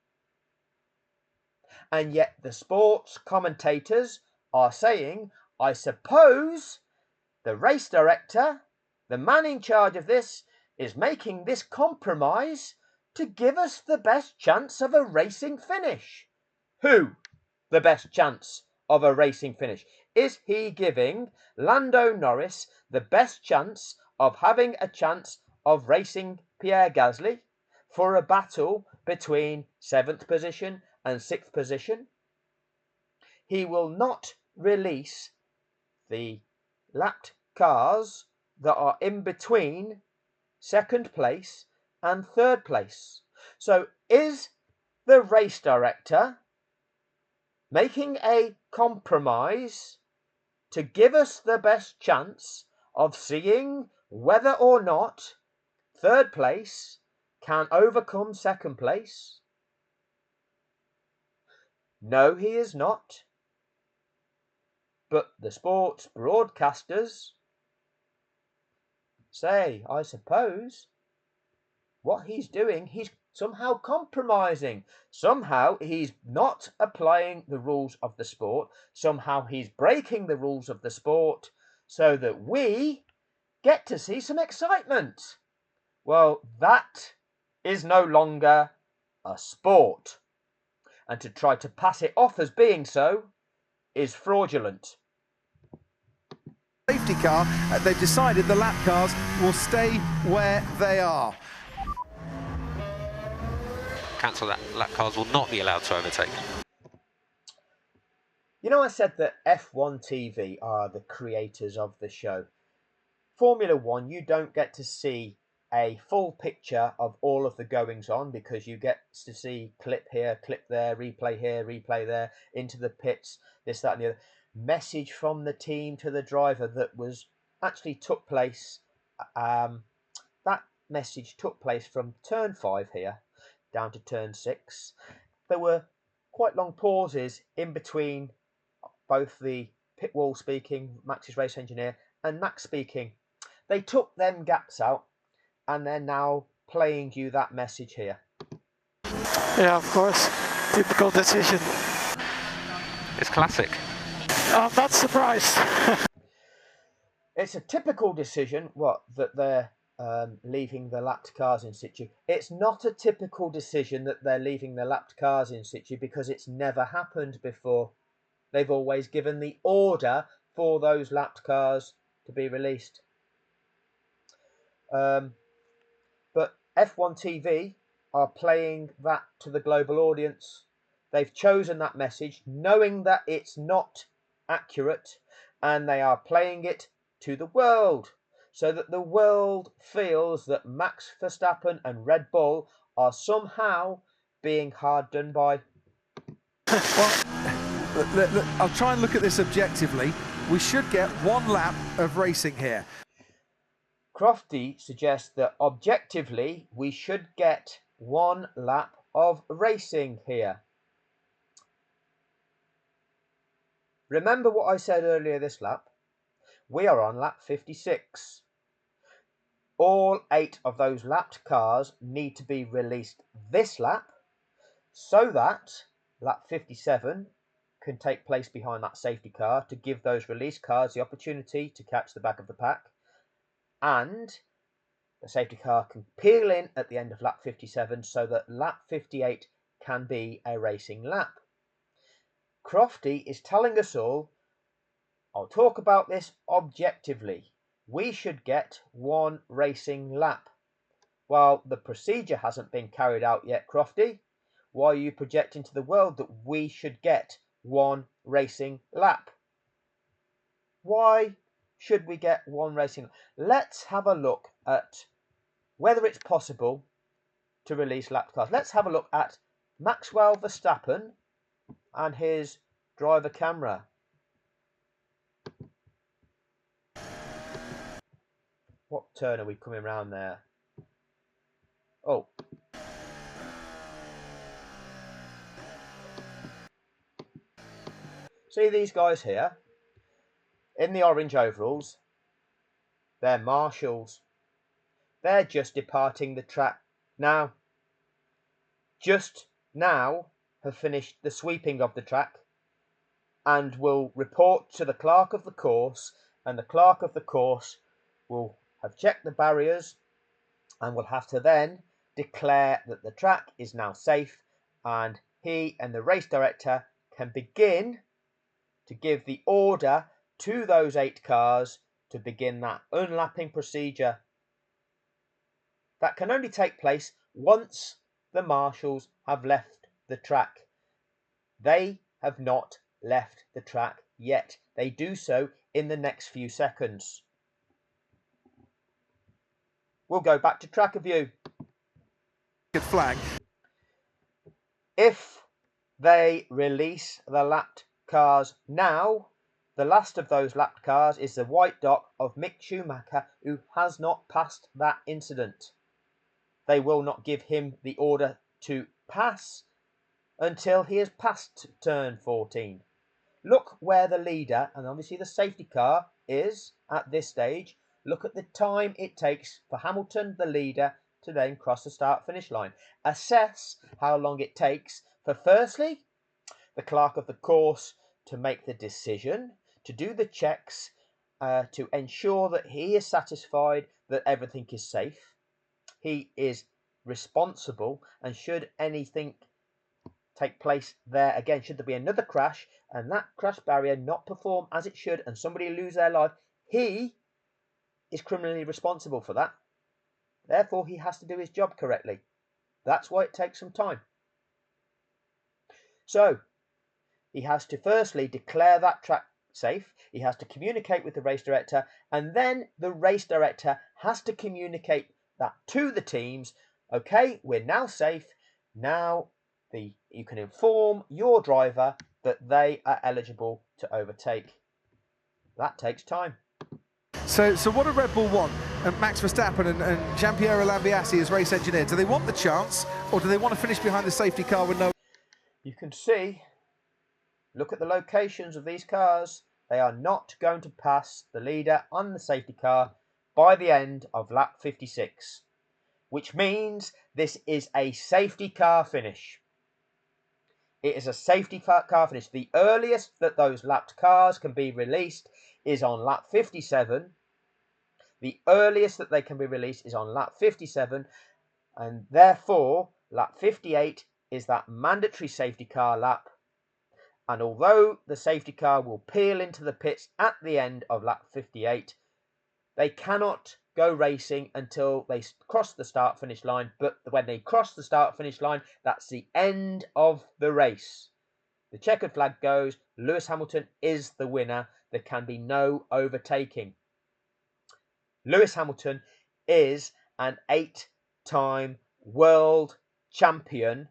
And yet the sports commentators are saying, I suppose the race director, the man in charge of this, is making this compromise to give us the best chance of a racing finish. Who? The best chance of a racing finish? Is he giving Lando Norris the best chance of having a chance of racing Pierre Gasly for a battle between 7th position and 6th position? He will not release the lapped cars that are in between 2nd place and 3rd place. So is the race director making a compromise to give us the best chance of seeing whether or not 3rd place can overcome 2nd place? No, he is not. But the sports broadcasters say, I suppose, what he's doing, he's somehow compromising. Somehow he's not applying the rules of the sport. Somehow he's breaking the rules of the sport so that we get to see some excitement. Well, that is no longer a sport. And to try to pass it off as being so is fraudulent. Safety car, they've decided the lap cars will stay where they are. Cancel that. Lap cars will not be allowed to overtake. You know, I said that F1 TV are the creators of the show. Formula One, you don't get to see a full picture of all of the goings on because you get to see clip here, clip there, replay here, replay there, into the pits, this, that, and the other. Message from the team to the driver that was actually took place. That message took place from turn 5 here down to turn 6. There were quite long pauses in between both the pit wall speaking, Max's race engineer, and Max speaking. They took them gaps out and they're now playing you that message here. Yeah, of course. Typical decision. It's classic. I'm not surprised. It's a typical decision, that they're leaving the lapped cars in situ. It's not a typical decision that they're leaving the lapped cars in situ because it's never happened before. They've always given the order for those lapped cars to be released. But F1 TV are playing that to the global audience. They've chosen that message knowing that it's not accurate, and they are playing it to the world so that the world feels that Max Verstappen and Red Bull are somehow being hard done by. Well, I'll try and look at this objectively. We should get 1 lap of racing here. Crofty suggests that objectively we should get 1 lap of racing here. Remember what I said earlier this lap? We are on lap 56. all 8 of those lapped cars need to be released this lap so that lap 57 can take place behind that safety car to give those released cars the opportunity to catch the back of the pack, and the safety car can peel in at the end of lap 57 so that lap 58 can be a racing lap. Crofty is telling us all, I'll talk about this objectively, we should get 1 racing lap. Well, the procedure hasn't been carried out yet, Crofty. Why are you projecting to the world that we should get 1 racing lap? Why should we get 1 racing lap? Let's have a look at whether it's possible to release lapped cars. Let's have a look at Maxwell Verstappen and his driver camera. What turn are we coming round there? Oh. See these guys here? In the orange overalls, they're marshals. They're just departing the track now. Just now have finished the sweeping of the track and will report to the clerk of the course, and the clerk of the course will have checked the barriers and will have to then declare that the track is now safe, and he and the race director can begin to give the order to those 8 cars to begin that unlapping procedure. That can only take place once the marshals have left the track. They have not left the track yet. They do so in the next few seconds. We'll go back to track review. Good flag. If they release the lapped cars now, the last of those lapped cars is the white dot of Mick Schumacher, who has not passed that incident. They will not give him the order to pass until he has passed turn 14. Look where the leader and obviously the safety car is at this stage. Look at the time it takes for Hamilton, the leader, to then cross the start-finish line. Assess how long it takes for, firstly, the clerk of the course to make the decision, to do the checks, to ensure that he is satisfied that everything is safe. He is responsible, and should anything take place there again, should there be another crash and that crash barrier not perform as it should and somebody lose their life, he is criminally responsible for that. Therefore, he has to do his job correctly. That's why it takes some time. So, he has to firstly declare that track safe, he has to communicate with the race director, and then the race director has to communicate that to the teams. Okay, we're now safe. Now you can inform your driver that they are eligible to overtake. That takes time. So what do Red Bull want? And Max Verstappen and Giampiero Lambiase as race engineer, do they want the chance, or do they want to finish behind the safety car with no... You can see, look at the locations of these cars. They are not going to pass the leader on the safety car by the end of lap 56, which means this is a safety car finish. It is a safety car finish. The earliest that those lapped cars can be released is on lap 57. The earliest that they can be released is on lap 57, and therefore lap 58 is that mandatory safety car lap. And although the safety car will peel into the pits at the end of lap 58, they cannot go racing until they cross the start-finish line. But when they cross the start-finish line, that's the end of the race. The checkered flag goes. Lewis Hamilton is the winner. There can be no overtaking. Lewis Hamilton is an 8-time world champion,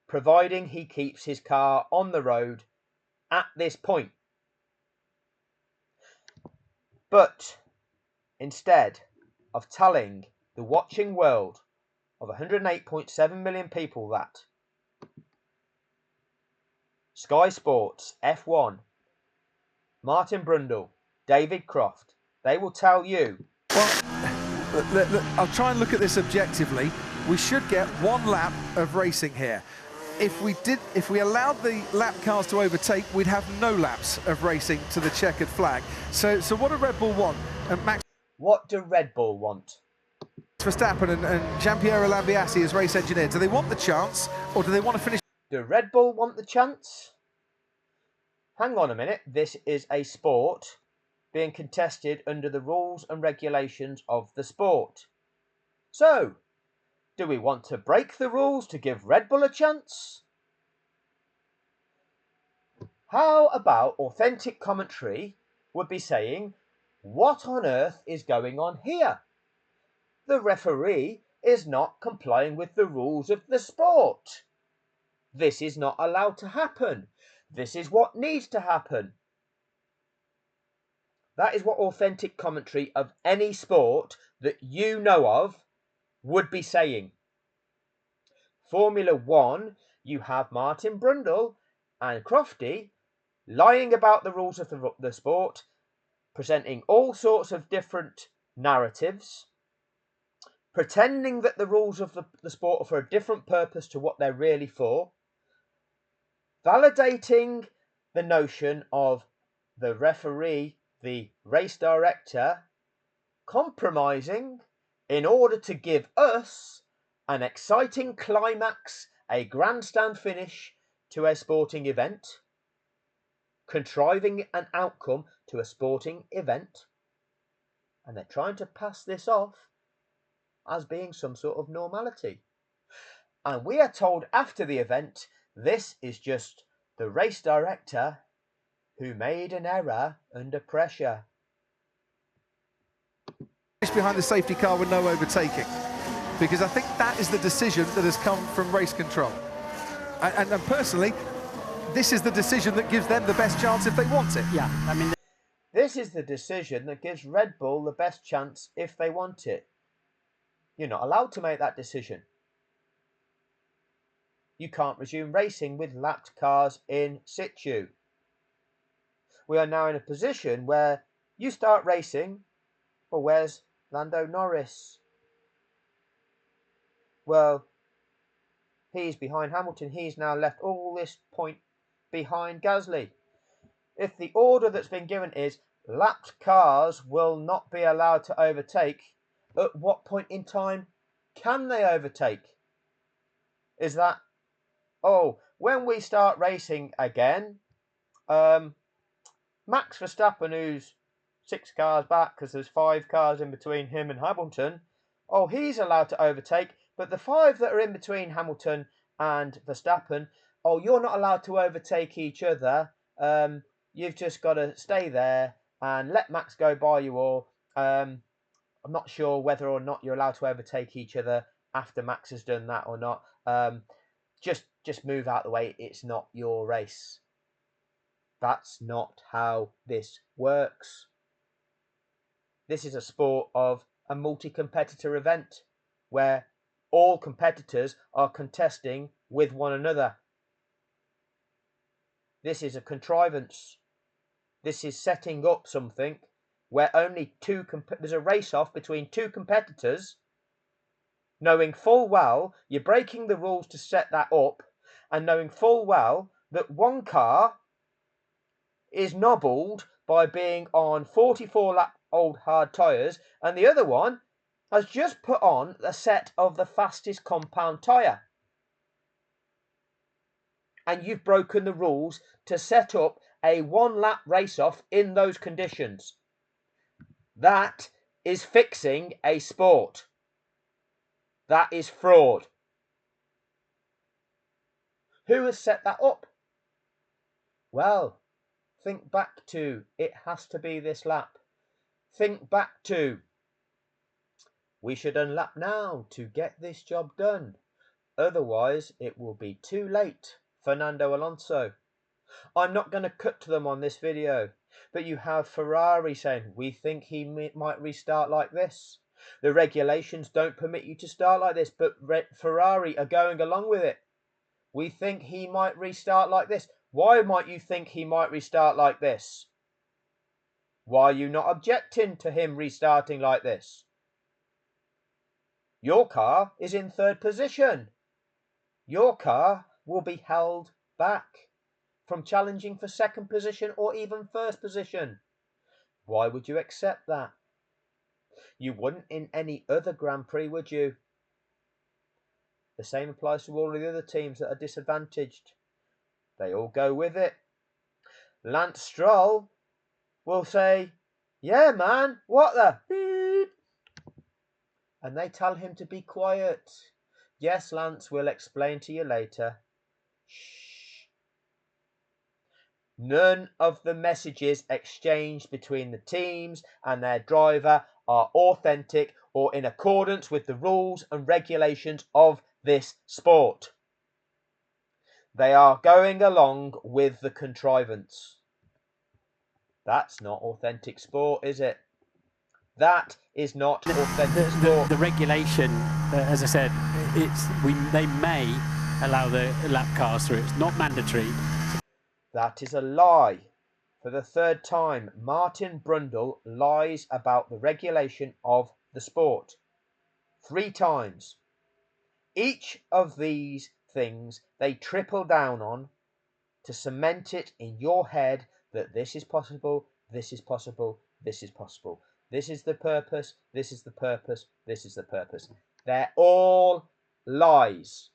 providing he keeps his car on the road at this point. But instead of telling the watching world of 108.7 million people that Sky Sports, F1, Martin Brundle, David Croft, they will tell you. Well, I'll try and look at this objectively. We should get 1 lap of racing here. If we allowed the lap cars to overtake, we'd have no laps of racing to the checkered flag. So what do Red Bull want? And Max What do Red Bull want? Verstappen and Giampiero Lambiase as race engineer, do they want the chance, or do they want to finish? Do Red Bull want the chance? Hang on a minute, this is a sport being contested under the rules and regulations of the sport. So, do we want to break the rules to give Red Bull a chance? How about authentic commentary would be saying, what on earth is going on here? The referee is not complying with the rules of the sport. This is not allowed to happen. This is what needs to happen. That is what authentic commentary of any sport that you know of would be saying. Formula One, you have Martin Brundle and Crofty lying about the rules of the sport, presenting all sorts of different narratives, pretending that the rules of the sport are for a different purpose to what they're really for, validating the notion of the referee, the race director, compromising in order to give us an exciting climax, a grandstand finish to a sporting event, contriving an outcome to a sporting event, and they're trying to pass this off as being some sort of normality. And we are told after the event, this is just the race director who made an error under pressure. Behind the safety car with no overtaking, because I think that is the decision that has come from race control. And personally, this is the decision that gives them the best chance if they want it. Yeah, I mean, this is the decision that gives Red Bull the best chance if they want it. You're not allowed to make that decision. You can't resume racing with lapped cars in situ. We are now in a position where you start racing, well, where's Lando Norris? Well, he's behind Hamilton. He's now left all this point behind Gasly. If the order that's been given is lapped cars will not be allowed to overtake, at what point in time can they overtake? Is that, oh, when we start racing again, Max Verstappen, who's 6 cars back because there's 5 cars in between him and Hamilton, oh, he's allowed to overtake, but the 5 that are in between Hamilton and Verstappen, oh, you're not allowed to overtake each other. You've just got to stay there and let Max go by you all. I'm not sure whether or not you're allowed to overtake each other after Max has done that or not. Just move out of the way. It's not your race. That's not how this works. This is a sport of a multi-competitor event where all competitors are contesting with one another. This is a contrivance. This is setting up something where only there's a race-off between 2 competitors, knowing full well you're breaking the rules to set that up, and knowing full well that one car is nobbled by being on 44-lap old hard tyres, and the other one has just put on a set of the fastest compound tyre. And you've broken the rules to set up a 1-lap race-off in those conditions. That is fixing a sport. That is fraud. Who has set that up? Well, think back to, it has to be this lap. Think back to, we should unlap now to get this job done. Otherwise, it will be too late. Fernando Alonso. I'm not going to cut to them on this video, but you have Ferrari saying, we think he might restart like this. The regulations don't permit you to start like this, but Ferrari are going along with it. We think he might restart like this. Why might you think he might restart like this? Why are you not objecting to him restarting like this? Your car is in third position. Your car will be held back from challenging for second position or even first position. Why would you accept that? You wouldn't in any other Grand Prix, would you? The same applies to all of the other teams that are disadvantaged. They all go with it. Lance Stroll will say, yeah, man, what the beep? And they tell him to be quiet. Yes, Lance, we'll explain to you later. Shh. None of the messages exchanged between the teams and their driver are authentic or in accordance with the rules and regulations of this sport. They are going along with the contrivance. That's not authentic sport, is it? That is not authentic sport. The regulation, as I said, they may allow the lap cars through. It's not mandatory. That is a lie. For the third time, Martin Brundle lies about the regulation of the sport. 3 times. Each of these things they triple down on to cement it in your head that this is possible, this is possible, this is possible. This is the purpose, this is the purpose, this is the purpose. They're all lies.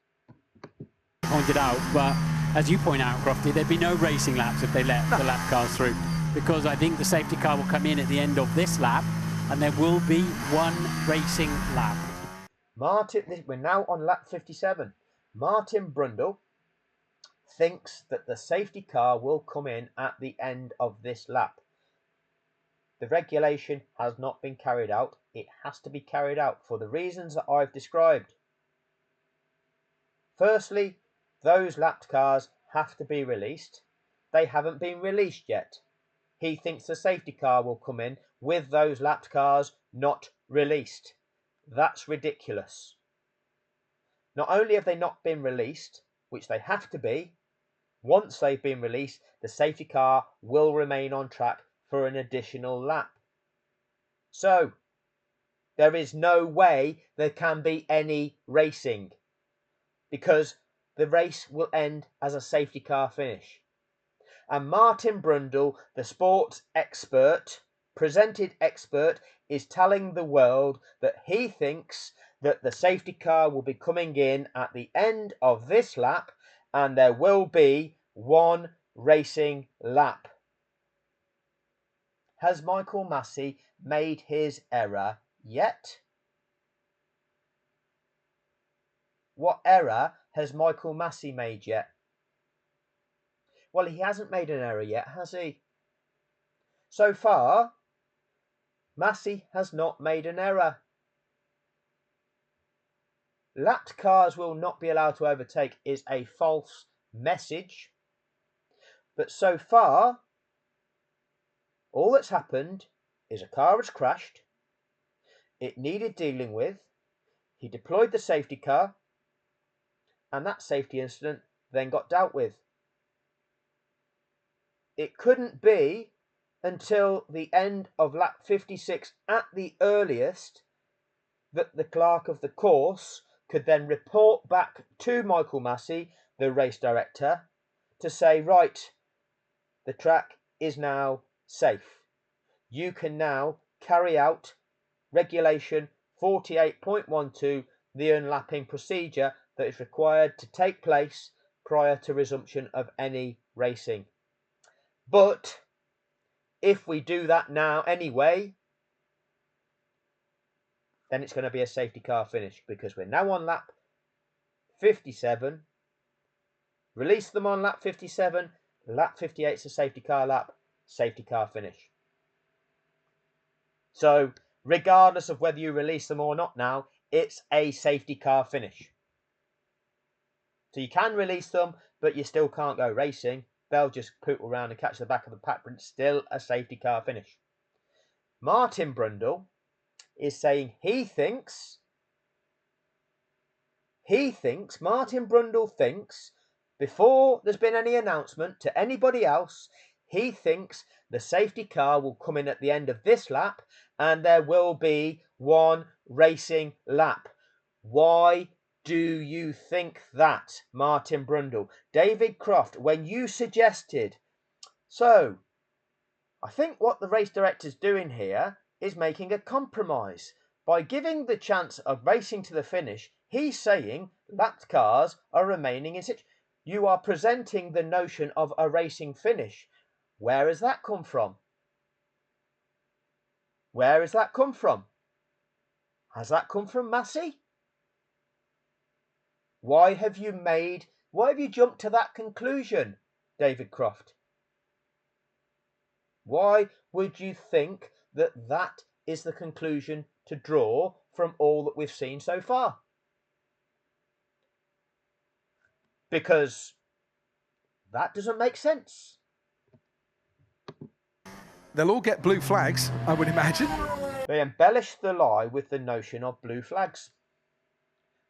Pointed out, but as you point out, Crofty, there'd be no racing laps if they let the lap cars through, because I think the safety car will come in at the end of this lap and there will be one racing lap. We're now on lap 57. Martin Brundle thinks that the safety car will come in at the end of this lap. The regulation has not been carried out. It has to be carried out for the reasons that I've described. Firstly, those lapped cars have to be released. They haven't been released yet. He thinks the safety car will come in with those lapped cars not released. That's ridiculous. Not only have they not been released, which they have to be, once they've been released, the safety car will remain on track for an additional lap. So, there is no way there can be any racing, because the race will end as a safety car finish. And Martin Brundle, the sports expert, presented expert, is telling the world that he thinks that the safety car will be coming in at the end of this lap and there will be one racing lap. Has Michael Massey made his error yet? What error has Michael Massey made yet? Well, he hasn't made an error yet, has he? So far, Massey has not made an error. Lapped cars will not be allowed to overtake is a false message. But so far, all that's happened is a car has crashed. It needed dealing with. He deployed the safety car. And that safety incident then got dealt with. It couldn't be until the end of lap 56 at the earliest that the clerk of the course could then report back to Michael Massey, the race director, to say, right, the track is now safe. You can now carry out regulation 48.12, the unlapping procedure that is required to take place prior to resumption of any racing. But if we do that now anyway, then it's going to be a safety car finish, because we're now on lap 57. Release them on lap 57. Lap 58 is a safety car lap. Safety car finish. So regardless of whether you release them or not now, it's a safety car finish. So you can release them, but you still can't go racing. They'll just poot around and catch the back of the pack, but it's still a safety car finish. Martin Brundle is saying Martin Brundle thinks, before there's been any announcement to anybody else, he thinks the safety car will come in at the end of this lap and there will be one racing lap. Why do you think that, Martin Brundle? David Croft, when you suggested, so I think what the race director's doing here is making a compromise. By giving the chance of racing to the finish, he's saying lapped cars are remaining in situ. You are presenting the notion of a racing finish. Where has that come from? Where has that come from? Has that come from Massey? Why have you jumped to that conclusion, David Croft? Why would you think that that is the conclusion to draw from all that we've seen so far? Because that doesn't make sense. They'll all get blue flags, I would imagine. They embellish the lie with the notion of blue flags.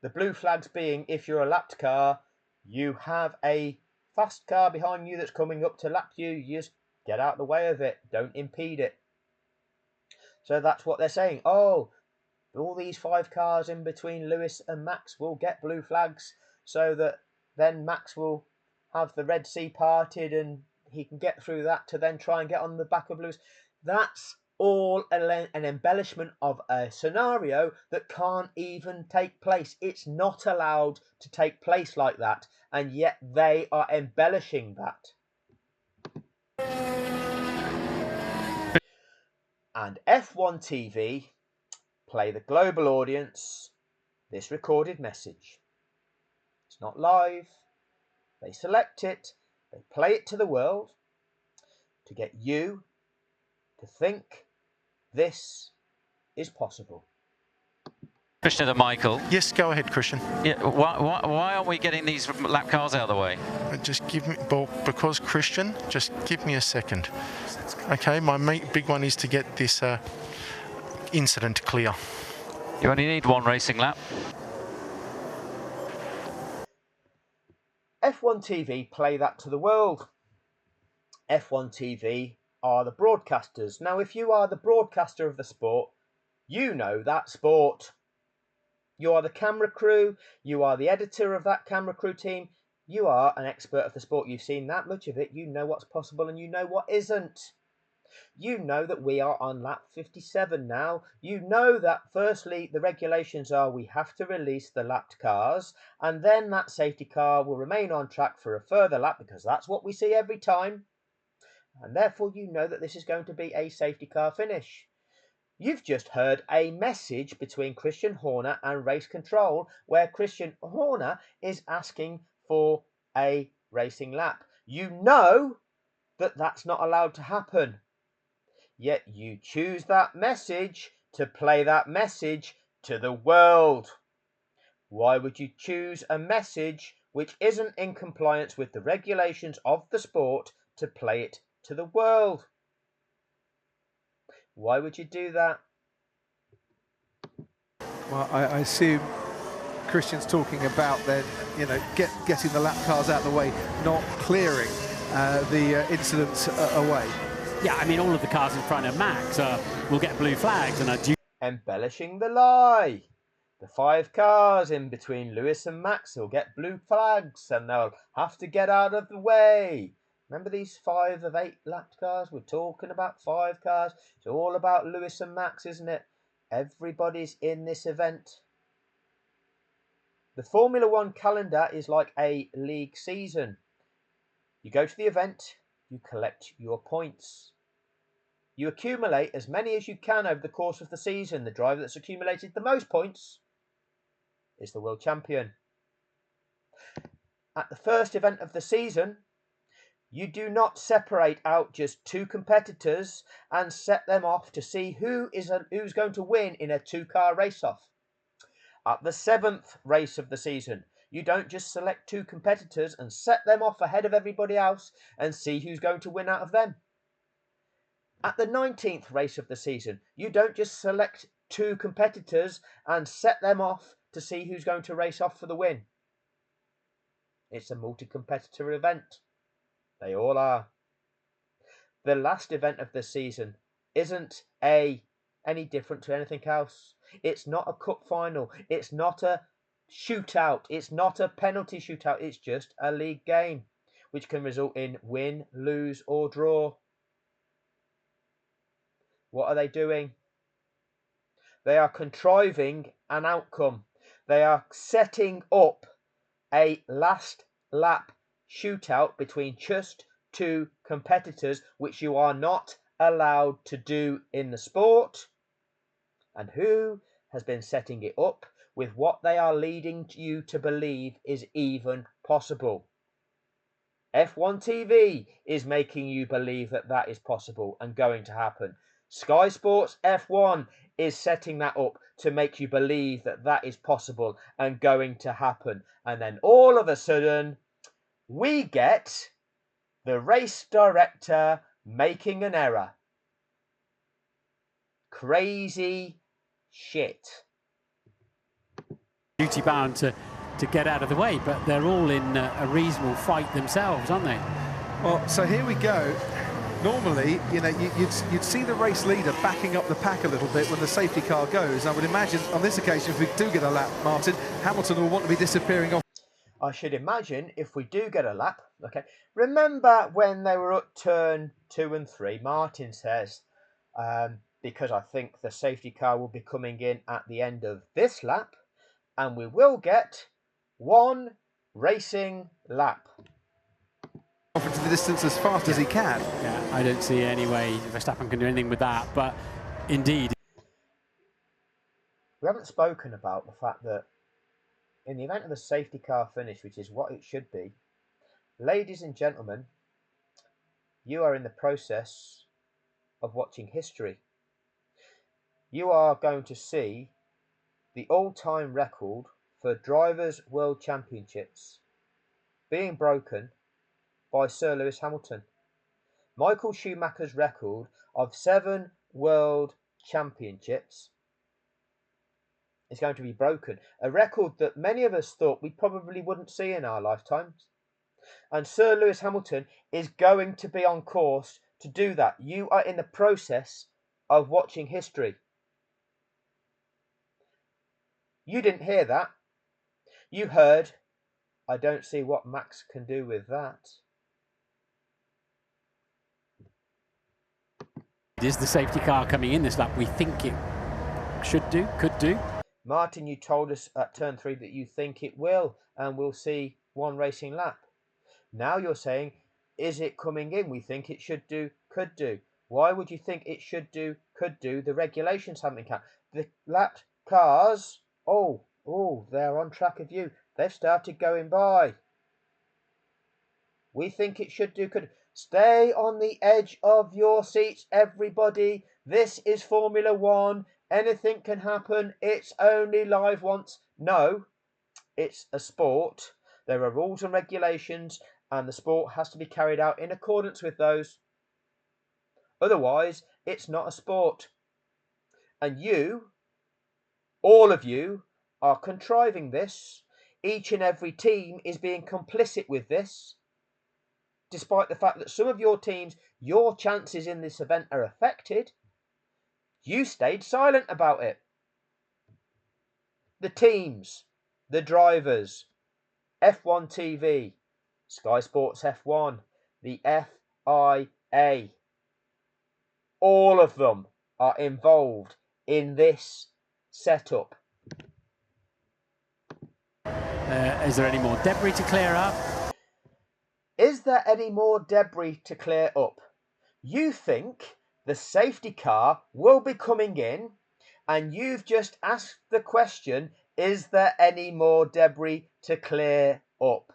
The blue flags being, if you're a lapped car, you have a fast car behind you that's coming up to lap you, you just get out of the way of it, don't impede it. So that's what they're saying. Oh, all these 5 cars in between Lewis and Max will get blue flags, so that then Max will have the Red Sea parted and he can get through that to then try and get on the back of Lewis. That's all an embellishment of a scenario that can't even take place. It's not allowed to take place like that, and yet they are embellishing that. And F1 TV play the global audience this recorded message. It's not live. They select it, they play it to the world to get you to think this is possible. Christian and Michael. Yes, go ahead, Christian. Yeah, why aren't we getting these lap cars out of the way? Just give me, because Christian, just give me a second. Okay, my big one is to get this incident clear. You only need 1 racing lap. F1 TV play that to the world. F1 TV are the broadcasters. Now, if you are the broadcaster of the sport, you know that sport. You are the camera crew, you are the editor of that camera crew team, you are an expert of the sport. You've seen that much of it, you know what's possible and you know what isn't. You know that we are on lap 57 now. You know that firstly the regulations are we have to release the lapped cars, and then that safety car will remain on track for a further lap, because that's what we see every time. And therefore you know that this is going to be a safety car finish. You've just heard a message between Christian Horner and Race Control, where Christian Horner is asking for a racing lap. You know that that's not allowed to happen. Yet you choose that message to play that message to the world. Why would you choose a message which isn't in compliance with the regulations of the sport to play it to the world? Why would you do that? Well, I assume Christian's talking about then, getting the lap cars out of the way, not clearing the incidents away. Yeah, I mean, all of the cars in front of Max will get blue flags and are due. Embellishing the lie. The 5 cars in between Lewis and Max will get blue flags and they'll have to get out of the way. Remember these 5 of 8 lapped cars? We're talking about 5 cars. It's all about Lewis and Max, isn't it? Everybody's in this event. The Formula One calendar is like a league season. You go to the event, you collect your points. You accumulate as many as you can over the course of the season. The driver that's accumulated the most points is the world champion. At the first event of the season, you do not separate out just 2 competitors and set them off to see who's going to win in a 2-car race-off. At the 7th race of the season, you don't just select 2 competitors and set them off ahead of everybody else and see who's going to win out of them. At the 19th race of the season, you don't just select 2 competitors and set them off to see who's going to race off for the win. It's a multi-competitor event. They all are. The last event of the season isn't a any different to anything else. It's not a cup final. It's not a shootout. It's not a penalty shootout. It's just a league game, which can result in win, lose, or draw. What are they doing? They are contriving an outcome. They are setting up a last lap shootout between just two competitors, which you are not allowed to do in the sport. And who has been setting it up with what they are leading you to believe is even possible? F1 TV is making you believe that that is possible and going to happen. Sky Sports F1 is setting that up to make you believe that that is possible and going to happen. And then all of a sudden, we get the race director making an error. Crazy shit. Duty bound to get out of the way, but they're all in a reasonable fight themselves, aren't they? Well, so here we go. Normally, you know, you'd see the race leader backing up the pack a little bit when the safety car goes. I would imagine on this occasion, if we do get a lap, Martin, Hamilton will want to be disappearing off. I should imagine if we do get a lap, okay. Remember when they were at turn 2 and 3, Martin says, because I think the safety car will be coming in at the end of this lap, and we will get one racing lap. Off into the distance as fast as he can. Yeah, I don't see any way Verstappen can do anything with that, but indeed. We haven't spoken about the fact that in the event of a safety car finish, which is what it should be, ladies and gentlemen, you are in the process of watching history. You are going to see the all-time record for Drivers' World Championships being broken by Sir Lewis Hamilton. Michael Schumacher's record of 7 World Championships is going to be broken. A record that many of us thought we probably wouldn't see in our lifetimes. And Sir Lewis Hamilton is going to be on course to do that. You are in the process of watching history. You didn't hear that. You heard, I don't see what Max can do with that. Is the safety car coming in this lap? We think it should do, could do. Martin, you told us at turn 3 that you think it will, and we'll see one racing lap. Now you're saying, is it coming in? We think it should do, could do. Why would you think it should do, could do? The regulations haven't been cut. The lap cars, they're on track of you. They've started going by. We think it should do, could. Stay on the edge of your seats, everybody. This is Formula One. Anything can happen. It's only live once. No, it's a sport. There are rules and regulations, and the sport has to be carried out in accordance with those. Otherwise, it's not a sport. And you, all of you, are contriving this. Each and every team is being complicit with this. Despite the fact that some of your teams, your chances in this event are affected, you stayed silent about it. The teams, the drivers, F1 TV, Sky Sports F1, the FIA, all of them are involved in this setup. Is there any more debris to clear up? Is there any more debris to clear up? You think the safety car will be coming in, and you've just asked the question, is there any more debris to clear up?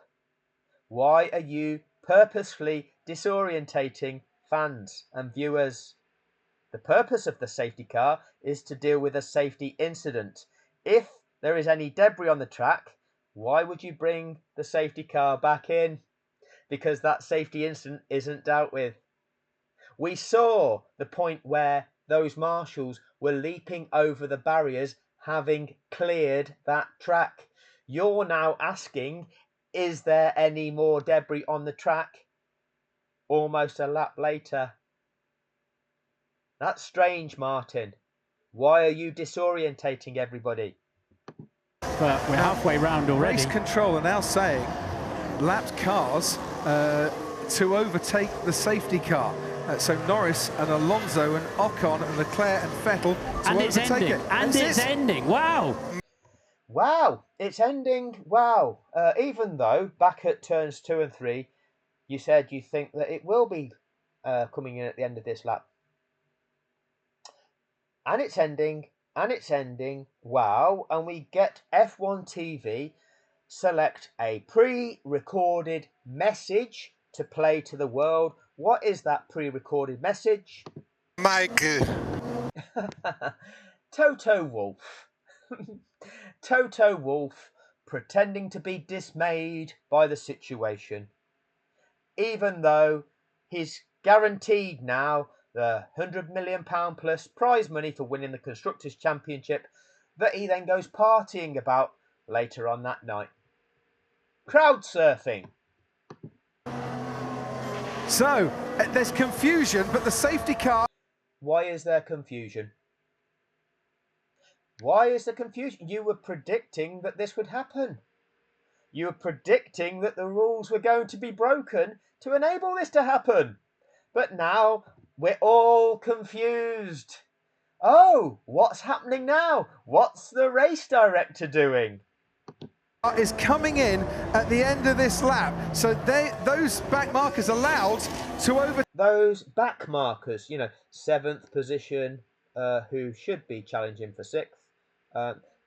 Why are you purposefully disorientating fans and viewers? The purpose of the safety car is to deal with a safety incident. If there is any debris on the track, why would you bring the safety car back in? Because that safety incident isn't dealt with. We saw the point where those marshals were leaping over the barriers, having cleared that track. You're now asking, is there any more debris on the track? Almost a lap later. That's strange, Martin. Why are you disorientating everybody? But we're halfway round already. Race control are now saying lapped cars to overtake the safety car. So Norris and Alonso and Ocon and Leclerc and Vettel to overtake it. And it's ending. Wow. Wow, it's ending. Wow. Even though back at turns 2 and 3, you said you think that it will be coming in at the end of this lap. And it's ending. And it's ending. Wow. And we get F1 TV select a pre-recorded message to play to the world. What is that pre-recorded message? Mike. Toto Wolff. Toto Wolff pretending to be dismayed by the situation, even though he's guaranteed now the £100 million plus prize money for winning the Constructors' Championship that he then goes partying about later on that night. Crowd surfing. So, there's confusion, but the safety car... Why is there confusion? Why is there confusion? You were predicting that this would happen. You were predicting that the rules were going to be broken to enable this to happen. But now we're all confused. Oh, what's happening now? What's the race director doing? Is coming in at the end of this lap. So those back markers allowed to over... Those back markers, 7th position, who should be challenging for 6th.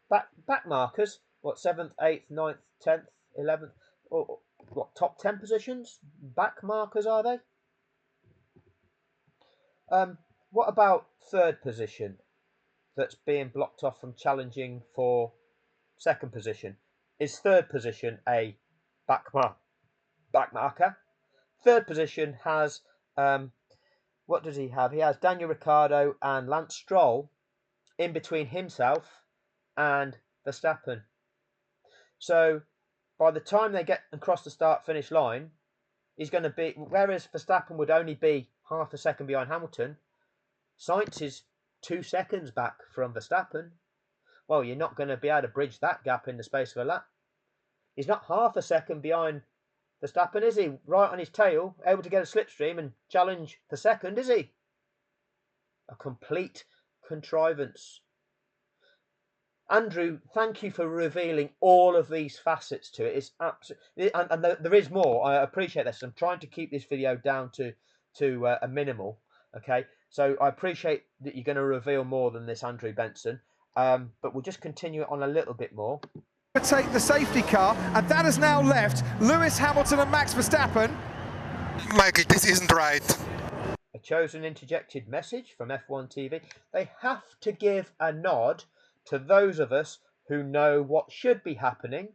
Back markers, what, 7th, 8th, 9th, 10th, 11th, or what, top 10 positions? Back markers, are they? What about 3rd position that's being blocked off from challenging for 2nd position? Is 3rd position a back marker? 3rd position has, what does he have? He has Daniel Ricciardo and Lance Stroll in between himself and Verstappen. So by the time they get across the start-finish line, he's going to be, whereas Verstappen would only be half a second behind Hamilton, Sainz is 2 seconds back from Verstappen. Well, you're not going to be able to bridge that gap in the space of a lap. He's not half a second behind Verstappen, is he? Right on his tail, able to get a slipstream and challenge for 2nd, is he? A complete contrivance. Andrew, thank you for revealing all of these facets to it. It's absolutely, and there is more. I appreciate this. I'm trying to keep this video down to a minimal. Okay, so I appreciate that you're going to reveal more than this, Andrew Benson. But we'll just continue it on a little bit more. Take the safety car, and that has now left Lewis Hamilton and Max Verstappen. Michael, this isn't right. A chosen interjected message from F1 TV. They have to give a nod to those of us who know what should be happening,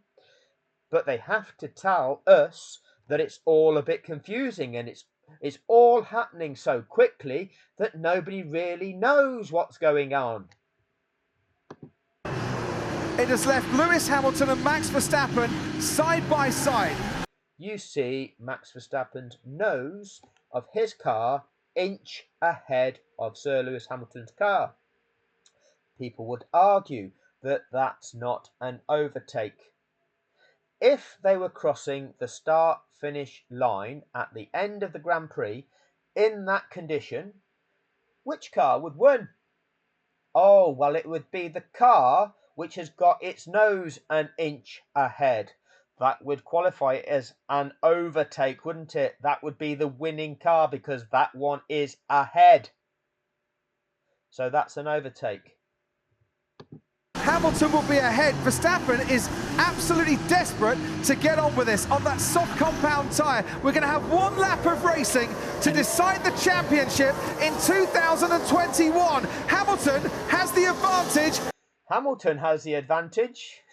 but they have to tell us that it's all a bit confusing and it's all happening so quickly that nobody really knows what's going on. It has left Lewis Hamilton and Max Verstappen side by side. You see Max Verstappen's nose of his car inch ahead of Sir Lewis Hamilton's car. People would argue that that's not an overtake. If they were crossing the start-finish line at the end of the Grand Prix in that condition, which car would win? Oh, well, it would be the car which has got its nose an inch ahead. That would qualify it as an overtake, wouldn't it? That would be the winning car because that one is ahead. So that's an overtake. Hamilton will be ahead. Verstappen is absolutely desperate to get on with this on that soft compound tyre. We're going to have one lap of racing to decide the championship in 2021. Hamilton has the advantage. Hamilton has the advantage.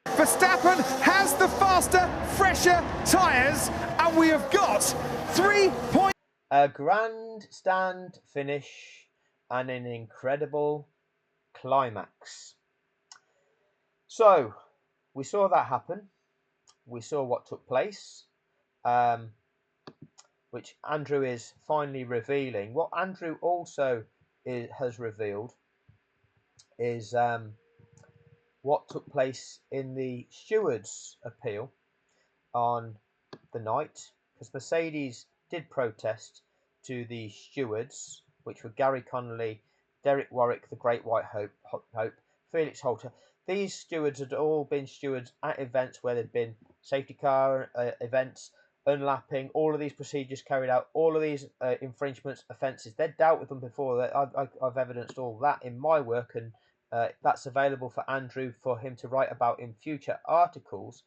Verstappen has the faster, fresher tyres, and we have got 3 points. A grandstand finish and an incredible climax. So, we saw that happen. We saw what took place, which Andrew is finally revealing. What Andrew also has revealed is what took place in the stewards' appeal on the night, because Mercedes did protest to the stewards, which were Gary Connolly, Derek Warwick, the Great White Hope, Felix Holter. These stewards had all been stewards at events where there'd been safety car events, unlapping, all of these procedures carried out, all of these infringements, offences. They'd dealt with them before. I've evidenced all that in my work, and that's available for Andrew for him to write about in future articles.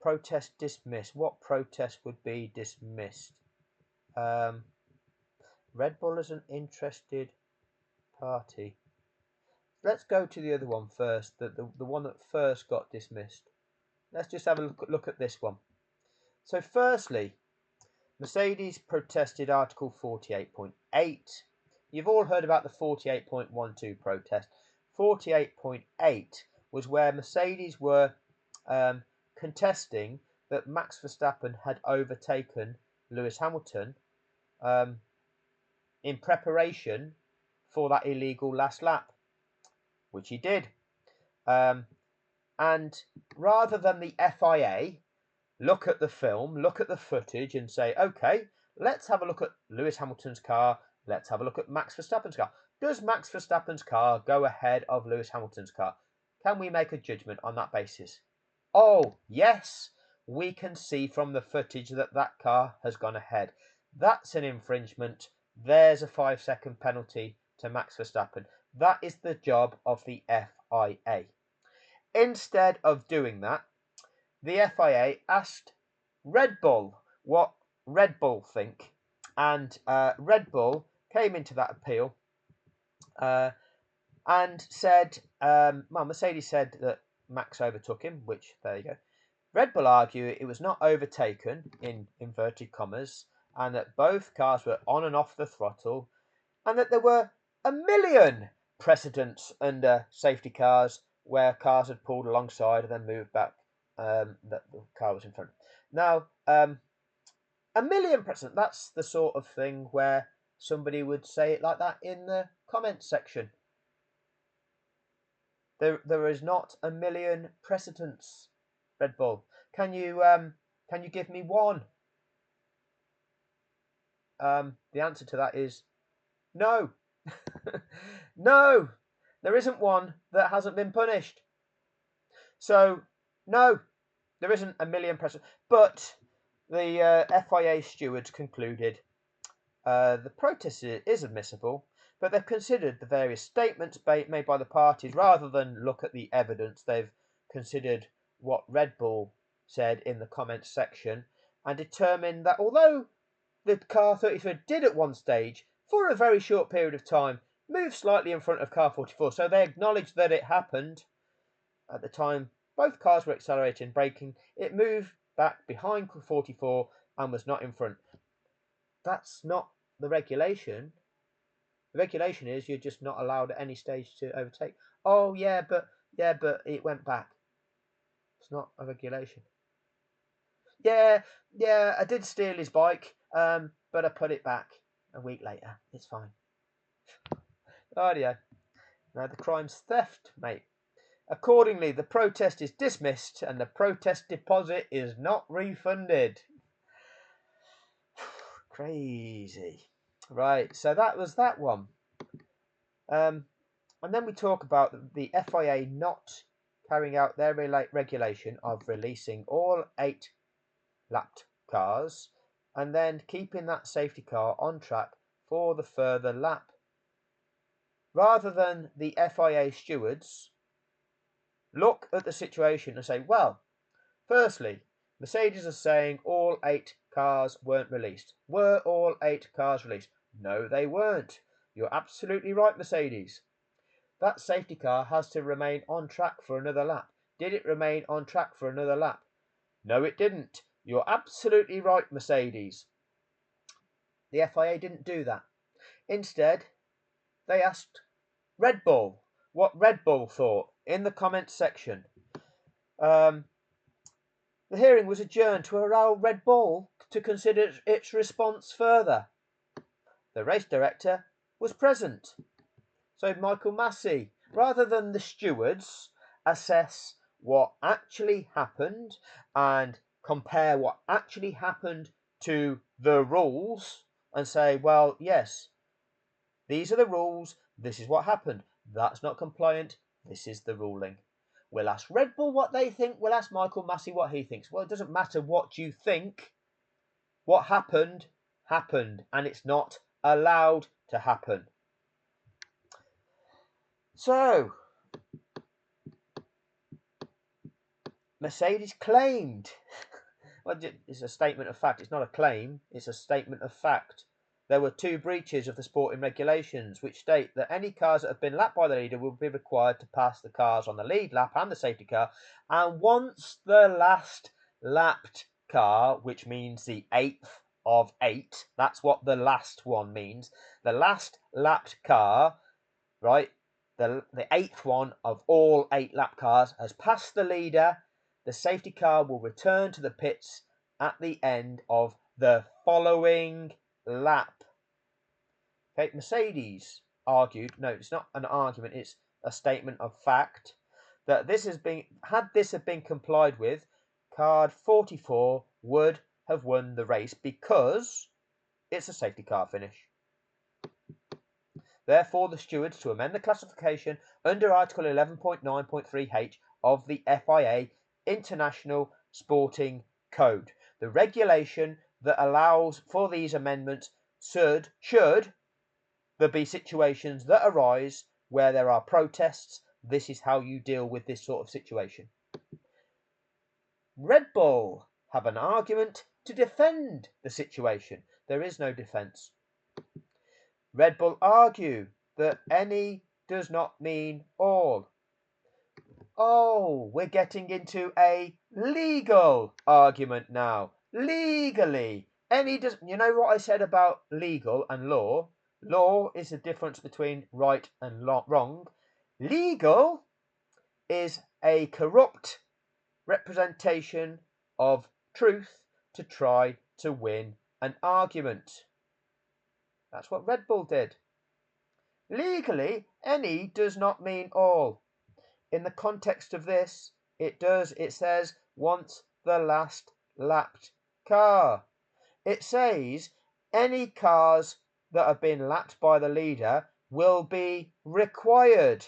Protest dismissed. What protest would be dismissed? Red Bull as an interested party. Let's go to the other one first, the one that first got dismissed. Let's just have a look at this one. So firstly, Mercedes protested Article 48.8. You've all heard about the 48.12 protest. 48.8 was where Mercedes were contesting that Max Verstappen had overtaken Lewis Hamilton in preparation for that illegal last lap, which he did. And rather than the FIA look at the film, look at the footage and say, okay, let's have a look at Lewis Hamilton's car, let's have a look at Max Verstappen's car. Does Max Verstappen's car go ahead of Lewis Hamilton's car? Can we make a judgment on that basis? Oh, yes, we can see from the footage that that car has gone ahead. That's an infringement. There's a 5-second penalty to Max Verstappen. That is the job of the FIA. Instead of doing that, the FIA asked Red Bull what Red Bull think, and Red Bull came into that appeal and said, Mercedes said that Max overtook him, which, there you go. Red Bull argue it was not overtaken, in inverted commas, and that both cars were on and off the throttle, and that there were a million precedents under safety cars where cars had pulled alongside and then moved back, that the car was in front. Now, a million precedent, that's the sort of thing where somebody would say it like that in the comments section. There is not a million precedents, Red Bull. Can you give me one? The answer to that is no. No, there isn't one that hasn't been punished. So, no, there isn't a million precedents. But the FIA stewards concluded the protest is admissible, but they've considered the various statements made by the parties. Rather than look at the evidence, they've considered what Red Bull said in the comments section and determined that although the car 33 did at one stage, for a very short period of time, move slightly in front of car 44. So they acknowledged that it happened. At the time, both cars were accelerating and braking. It moved back behind 44 and was not in front. That's not the regulation. The regulation is you're just not allowed at any stage to overtake. Oh, yeah, but it went back. It's not a regulation. Yeah, I did steal his bike, but I put it back a week later. It's fine. Oh, yeah. Now the crime's theft, mate. Accordingly, the protest is dismissed and the protest deposit is not refunded. Crazy. Right, so that was that one. And then we talk about the FIA not carrying out their regulation of releasing all 8 lapped cars and then keeping that safety car on track for the further lap. Rather than the FIA stewards look at the situation and say, well, firstly, Mercedes are saying all 8 cars weren't released. Were all 8 cars released? No, they weren't. You're absolutely right, Mercedes. That safety car has to remain on track for another lap. Did it remain on track for another lap? No, it didn't. You're absolutely right, Mercedes. The FIA didn't do that. Instead, they asked Red Bull what Red Bull thought in the comments section. The hearing was adjourned to allow Red Bull to consider its response further. The race director was present. So Michael Massey, rather than the stewards assess what actually happened and compare what actually happened to the rules and say, well, yes, these are the rules, this is what happened, that's not compliant, this is the ruling. We'll ask Red Bull what they think, we'll ask Michael Massey what he thinks. Well, it doesn't matter what you think. What happened, happened, and it's not allowed to happen. So, Mercedes claimed, well, it's a statement of fact, it's not a claim, it's a statement of fact. There were 2 breaches of the sporting regulations which state that any cars that have been lapped by the leader will be required to pass the cars on the lead lap and the safety car, and once the last lapped car, which means the 8th of 8, that's what the last one means, the last lapped car, right, the 8th one of all 8 lap cars has passed the leader, the safety car will return to the pits at the end of the following lap. Okay, Mercedes argued, no, it's not an argument, it's a statement of fact, that this has been, had this have been complied with, card 44 would have won the race because it's a safety car finish. Therefore, the stewards to amend the classification under Article 11.9.3h of the FIA International Sporting Code. The regulation that allows for these amendments should there be situations that arise where there are protests. This is how you deal with this sort of situation. Red Bull have an argument to defend the situation. There is no defence. Red Bull argue that any does not mean all. Oh, we're getting into a legal argument now. Legally. Any does, you know what I said about legal and law? Law is the difference between right and wrong. Legal is a corrupt representation of truth to try to win an argument. That's what Red Bull did. Legally, any does not mean all. In the context of this, it does. It says, once the last lapped car. It says, any cars that have been lapped by the leader will be required.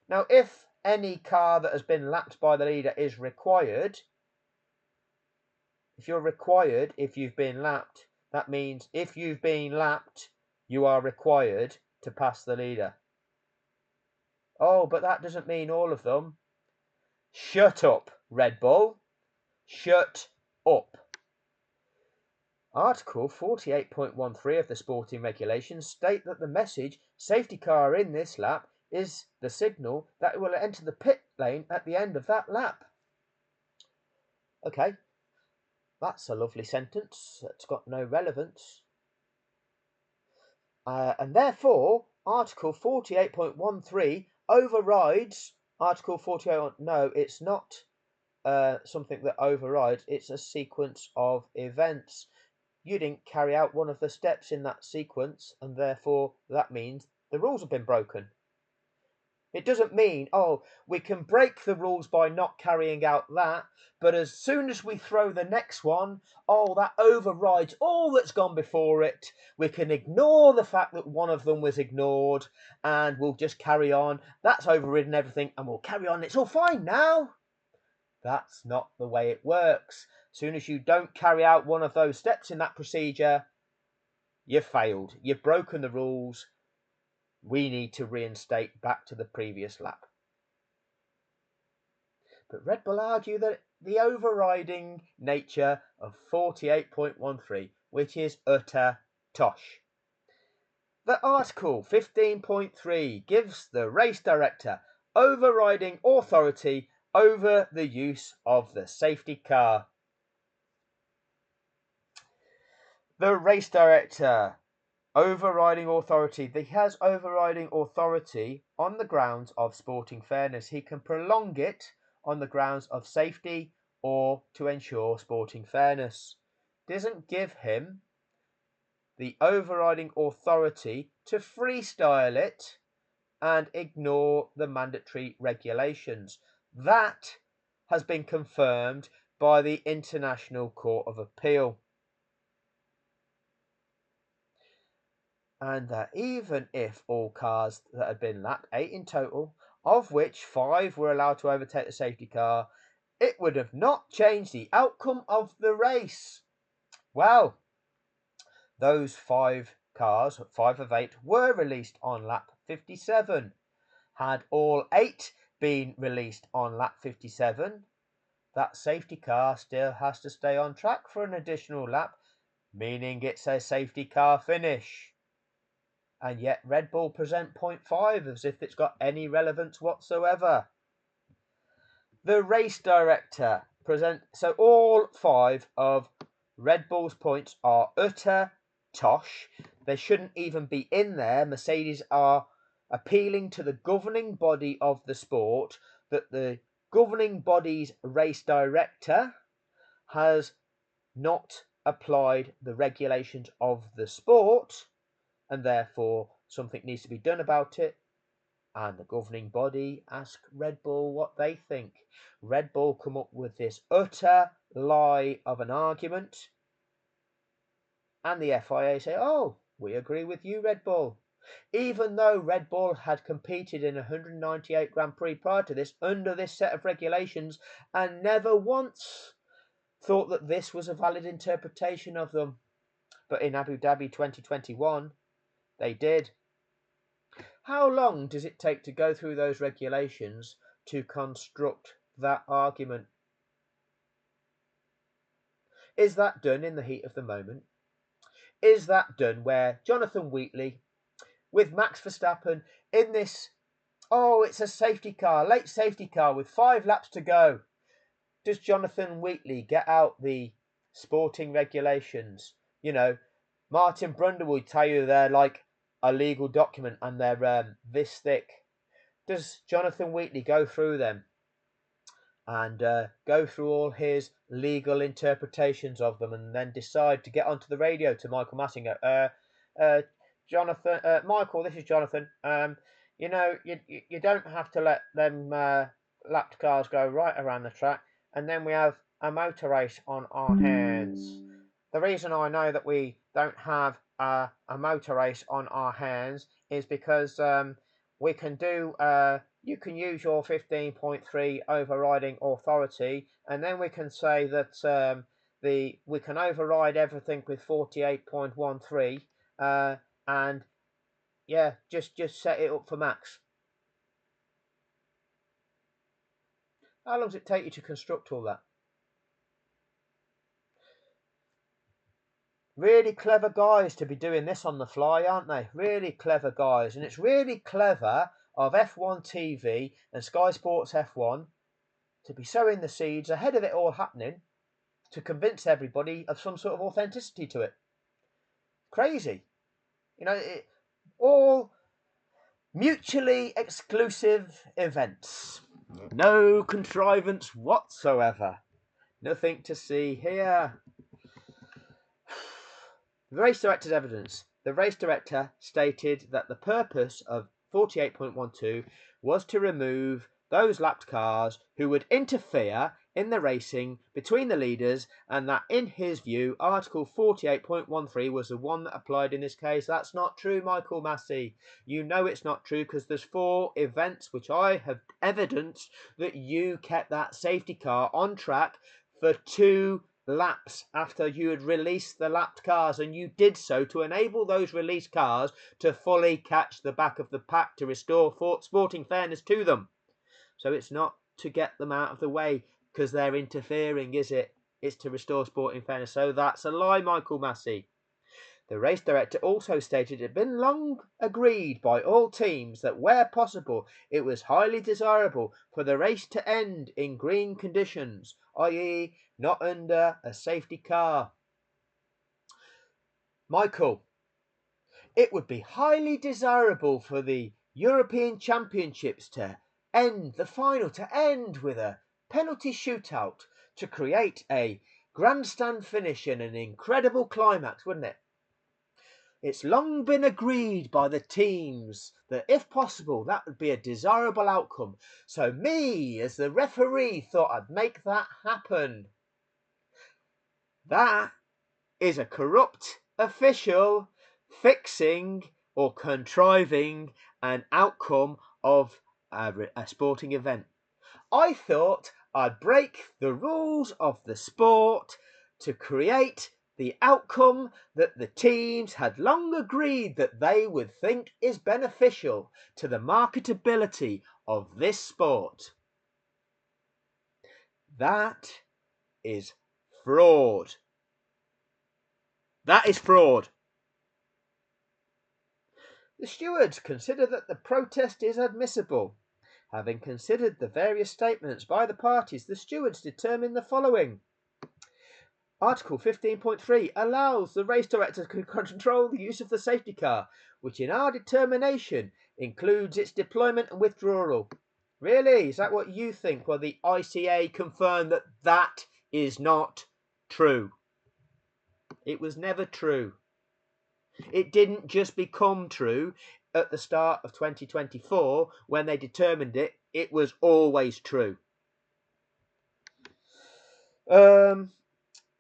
Now, if any car that has been lapped by the leader is required, if you're required, if you've been lapped, that means if you've been lapped, you are required to pass the leader. Oh, but that doesn't mean all of them. Shut up, Red Bull. Shut up. Article 48.13 of the sporting regulations state that the message safety car in this lap is the signal that it will enter the pit lane at the end of that lap. Okay, that's a lovely sentence. It's got no relevance. And therefore, Article 48.13 overrides Article 48. No, it's not something that overrides. It's a sequence of events. You didn't carry out one of the steps in that sequence, and therefore that means the rules have been broken. It doesn't mean, oh, we can break the rules by not carrying out that, but as soon as we throw the next one, oh, that overrides all that's gone before it. We can ignore the fact that one of them was ignored, and we'll just carry on. That's overridden everything, and we'll carry on. It's all fine now. That's not the way it works. As soon as you don't carry out one of those steps in that procedure, you've failed. You've broken the rules. We need to reinstate back to the previous lap. But Red Bull argue that the overriding nature of 48.13, which is utter tosh. The Article 15.3 gives the race director overriding authority over the use of the safety car. The race director, overriding authority. He has overriding authority on the grounds of sporting fairness. He can prolong it on the grounds of safety or to ensure sporting fairness. Doesn't give him the overriding authority to freestyle it and ignore the mandatory regulations. That has been confirmed by the International Court of Appeal. And that even if all cars that had been lapped, 8 in total, of which 5 were allowed to overtake the safety car, it would have not changed the outcome of the race. Well, those 5 cars, 5 of 8, were released on lap 57. Had all 8 been released on lap 57, that safety car still has to stay on track for an additional lap, meaning it's a safety car finish. And yet Red Bull present 0.5 as if it's got any relevance whatsoever. The race director so all 5 of Red Bull's points are utter tosh. They shouldn't even be in there. Mercedes are appealing to the governing body of the sport that the governing body's race director has not applied the regulations of the sport, and therefore something needs to be done about it. And the governing body ask Red Bull what they think. Red Bull come up with this utter lie of an argument, and the FIA say, oh, we agree with you, Red Bull. Even though Red Bull had competed in 198 Grand Prix prior to this under this set of regulations and never once thought that this was a valid interpretation of them. But in Abu Dhabi 2021, they did. How long does it take to go through those regulations to construct that argument? Is that done in the heat of the moment? Is that done where Jonathan Wheatley, with Max Verstappen in this, oh, it's a safety car, late safety car with 5 laps to go. Does Jonathan Wheatley get out the sporting regulations? You know, Martin Brundle will tell you they're like a legal document and they're this thick. Does Jonathan Wheatley go through them and go through all his legal interpretations of them and then decide to get onto the radio to Michael Massey and go, Jonathan, Michael, this is Jonathan. You know, you don't have to let them lapped cars go right around the track, and then we have a motor race on our hands. The reason I know that we don't have a motor race on our hands is because we can do, you can use your 15.3 overriding authority, and then we can say that we can override everything with 48.13, and yeah, just set it up for Max. How long does it take you to construct all that? Really clever guys to be doing this on the fly, aren't they? Really clever guys. And it's really clever of F1 TV and Sky Sports F1 to be sowing the seeds ahead of it all happening to convince everybody of some sort of authenticity to it. Crazy. You know, all mutually exclusive events. No contrivance whatsoever. Nothing to see here. The race director's evidence. The race director stated that the purpose of 48.12 was to remove those lapped cars who would interfere in the racing between the leaders, and that in his view Article 48.13 was the one that applied in this case. That's not true, Michael Massey. You know it's not true because there's 4 events which I have evidenced that you kept that safety car on track for 2 laps after you had released the lapped cars, and you did so to enable those released cars to fully catch the back of the pack to restore sporting fairness to them. So it's not to get them out of the way because they're interfering, is it? It's to restore sporting fairness. So that's a lie, Michael Massey. The race director also stated it had been long agreed by all teams that where possible it was highly desirable for the race to end in green conditions, i.e. not under a safety car. Michael, it would be highly desirable for the European Championships to end, the final to end with a penalty shootout to create a grandstand finish and an incredible climax, wouldn't it? It's long been agreed by the teams that if possible, that would be a desirable outcome. So me, as the referee, thought I'd make that happen. That is a corrupt official fixing or contriving an outcome of a sporting event. I thought I'd break the rules of the sport to create the outcome that the teams had long agreed that they would think is beneficial to the marketability of this sport. That is fraud. That is fraud. The stewards consider that the protest is admissible. Having considered the various statements by the parties, the stewards determine the following. Article 15.3 allows the race director to control the use of the safety car, which in our determination includes its deployment and withdrawal. Really? Is that what you think? Well, the ICA confirmed that that is not true. It was never true. It didn't just become true at the start of 2024 when they determined it. It was always true.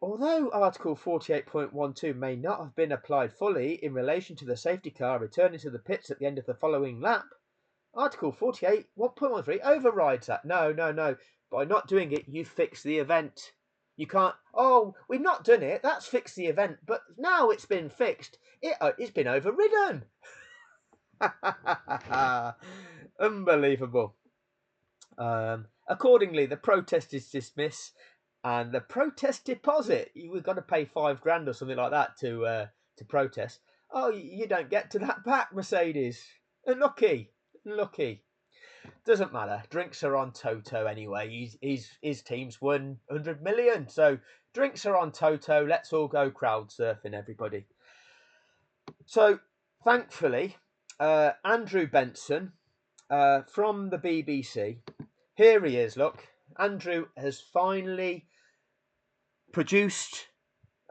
Although Article 48.12 may not have been applied fully in relation to the safety car returning to the pits at the end of the following lap, Article 48.13 overrides that. No. By not doing it, you fix the event. You can't, oh, we've not done it, that's fixed the event, but now it's been fixed. It's been overridden. Unbelievable. Accordingly, the protest is dismissed, and the protest deposit, we've got to pay £5,000 or something like that to protest. Oh, you don't get to that back, Mercedes. Unlucky. Doesn't matter. Drinks are on Toto anyway. His team's won 100 million, so drinks are on Toto. Let's all go crowd surfing, everybody. So, thankfully, Andrew Benson from the BBC. Here he is, look. Andrew has finally produced,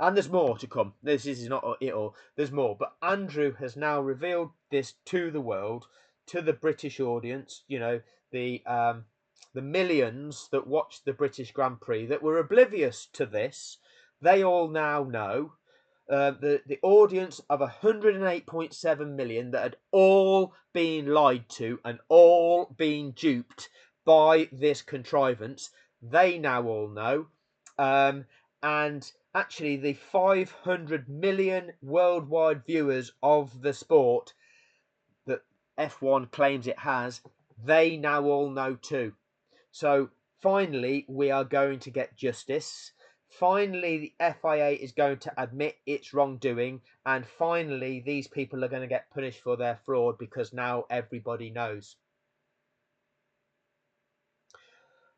and there's more to come. This is not it all. There's more. But Andrew has now revealed this to the world, to the British audience, you know, the millions that watched the British Grand Prix that were oblivious to this. They all now know. The audience of 108.7 million that had all been lied to and all been duped by this contrivance, they now all know. And actually, the 500 million worldwide viewers of the sport that F1 claims it has, they now all know too. So finally, we are going to get justice. Finally, the FIA is going to admit its wrongdoing, and finally, these people are going to get punished for their fraud because now everybody knows.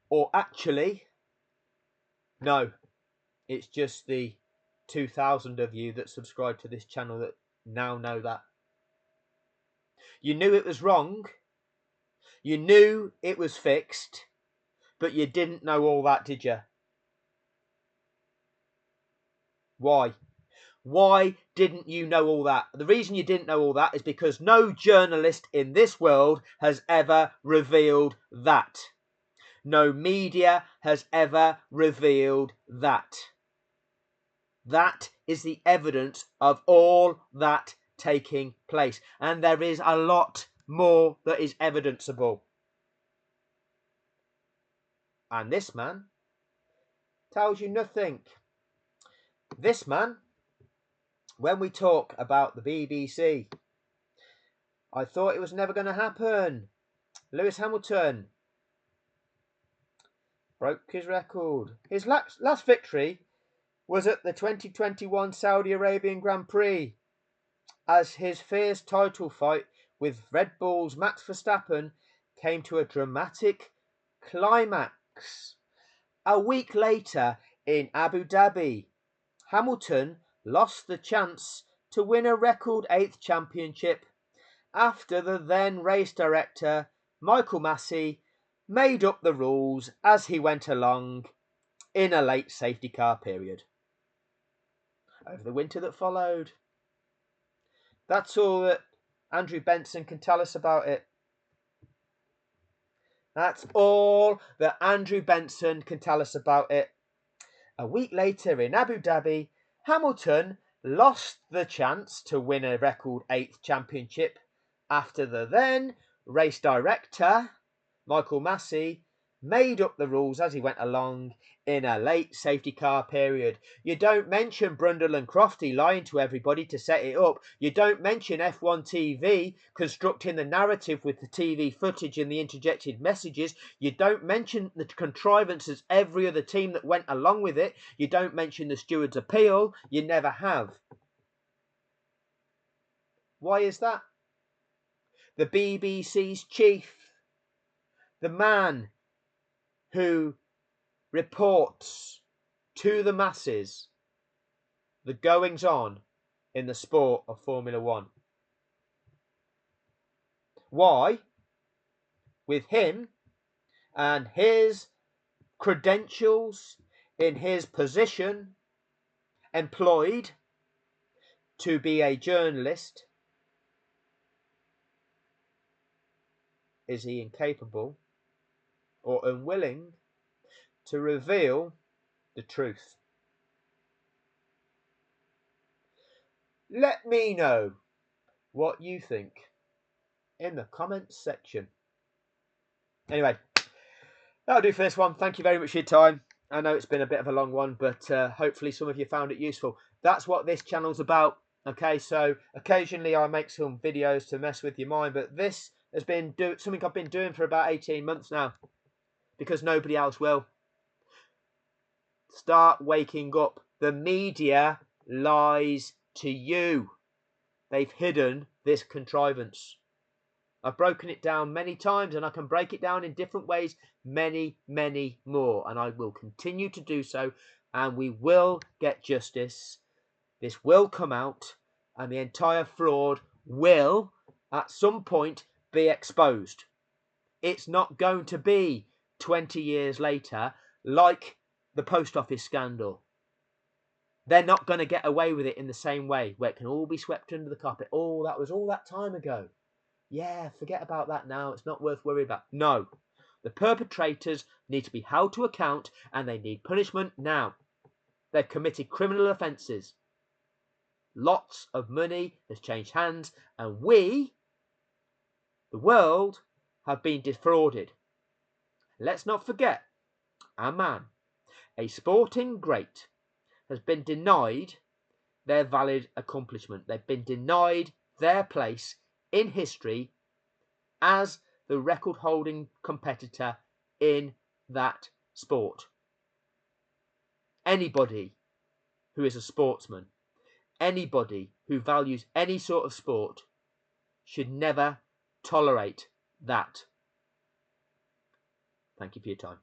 Or actually, no, it's just the 2,000 of you that subscribe to this channel that now know that. You knew it was wrong. You knew it was fixed, but you didn't know all that, did you? Why? Why didn't you know all that? The reason you didn't know all that is because no journalist in this world has ever revealed that. No media has ever revealed that. That is the evidence of all that taking place. And there is a lot more that is evidenceable. And this man tells you nothing. This man, when we talk about the BBC, I thought it was never going to happen. Lewis Hamilton broke his record. His last victory was at the 2021 Saudi Arabian Grand Prix, as his fierce title fight with Red Bull's Max Verstappen came to a dramatic climax. A week later in Abu Dhabi, Hamilton lost the chance to win a record 8th championship after the then race director, Michael Massey, made up the rules as he went along in a late safety car period. Over the winter that followed, That's all that Andrew Benson can tell us about it. That's all that Andrew Benson can tell us about it. A week later in Abu Dhabi, Hamilton lost the chance to win a record 8th championship after the then race director, Michael Massey, made up the rules as he went along in a late safety car period. You don't mention Brundle and Crofty lying to everybody to set it up. You don't mention F1 TV constructing the narrative with the TV footage and the interjected messages. You don't mention the contrivances every other team that went along with it. You don't mention the steward's appeal. You never have. Why is that? The BBC's chief, the man who reports to the masses the goings on in the sport of Formula One. Why, with him and his credentials in his position, employed to be a journalist, is he incapable or unwilling to reveal the truth? Let me know what you think in the comments section. Anyway, that'll do for this one. Thank you very much for your time. I know it's been a bit of a long one, but hopefully some of you found it useful. That's what this channel's about. Okay, so occasionally I make some videos to mess with your mind, but this has been something I've been doing for about 18 months now because nobody else will. Start waking up. The media lies to you. They've hidden this contrivance. I've broken it down many times, and I can break it down in different ways many, many more. And I will continue to do so, and we will get justice. This will come out, and the entire fraud will, at some point, be exposed. It's not going to be 20 years later, like the post office scandal. They're not going to get away with it in the same way, where it can all be swept under the carpet. Oh, that was all that time ago. Yeah, forget about that now. It's not worth worrying about. No. The perpetrators need to be held to account, and they need punishment now. They've committed criminal offences. Lots of money has changed hands, and we, the world, have been defrauded. Let's not forget, a man, a sporting great, has been denied their valid accomplishment. They've been denied their place in history as the record-holding competitor in that sport. Anybody who is a sportsman, anybody who values any sort of sport should never tolerate that. Thank you for your time.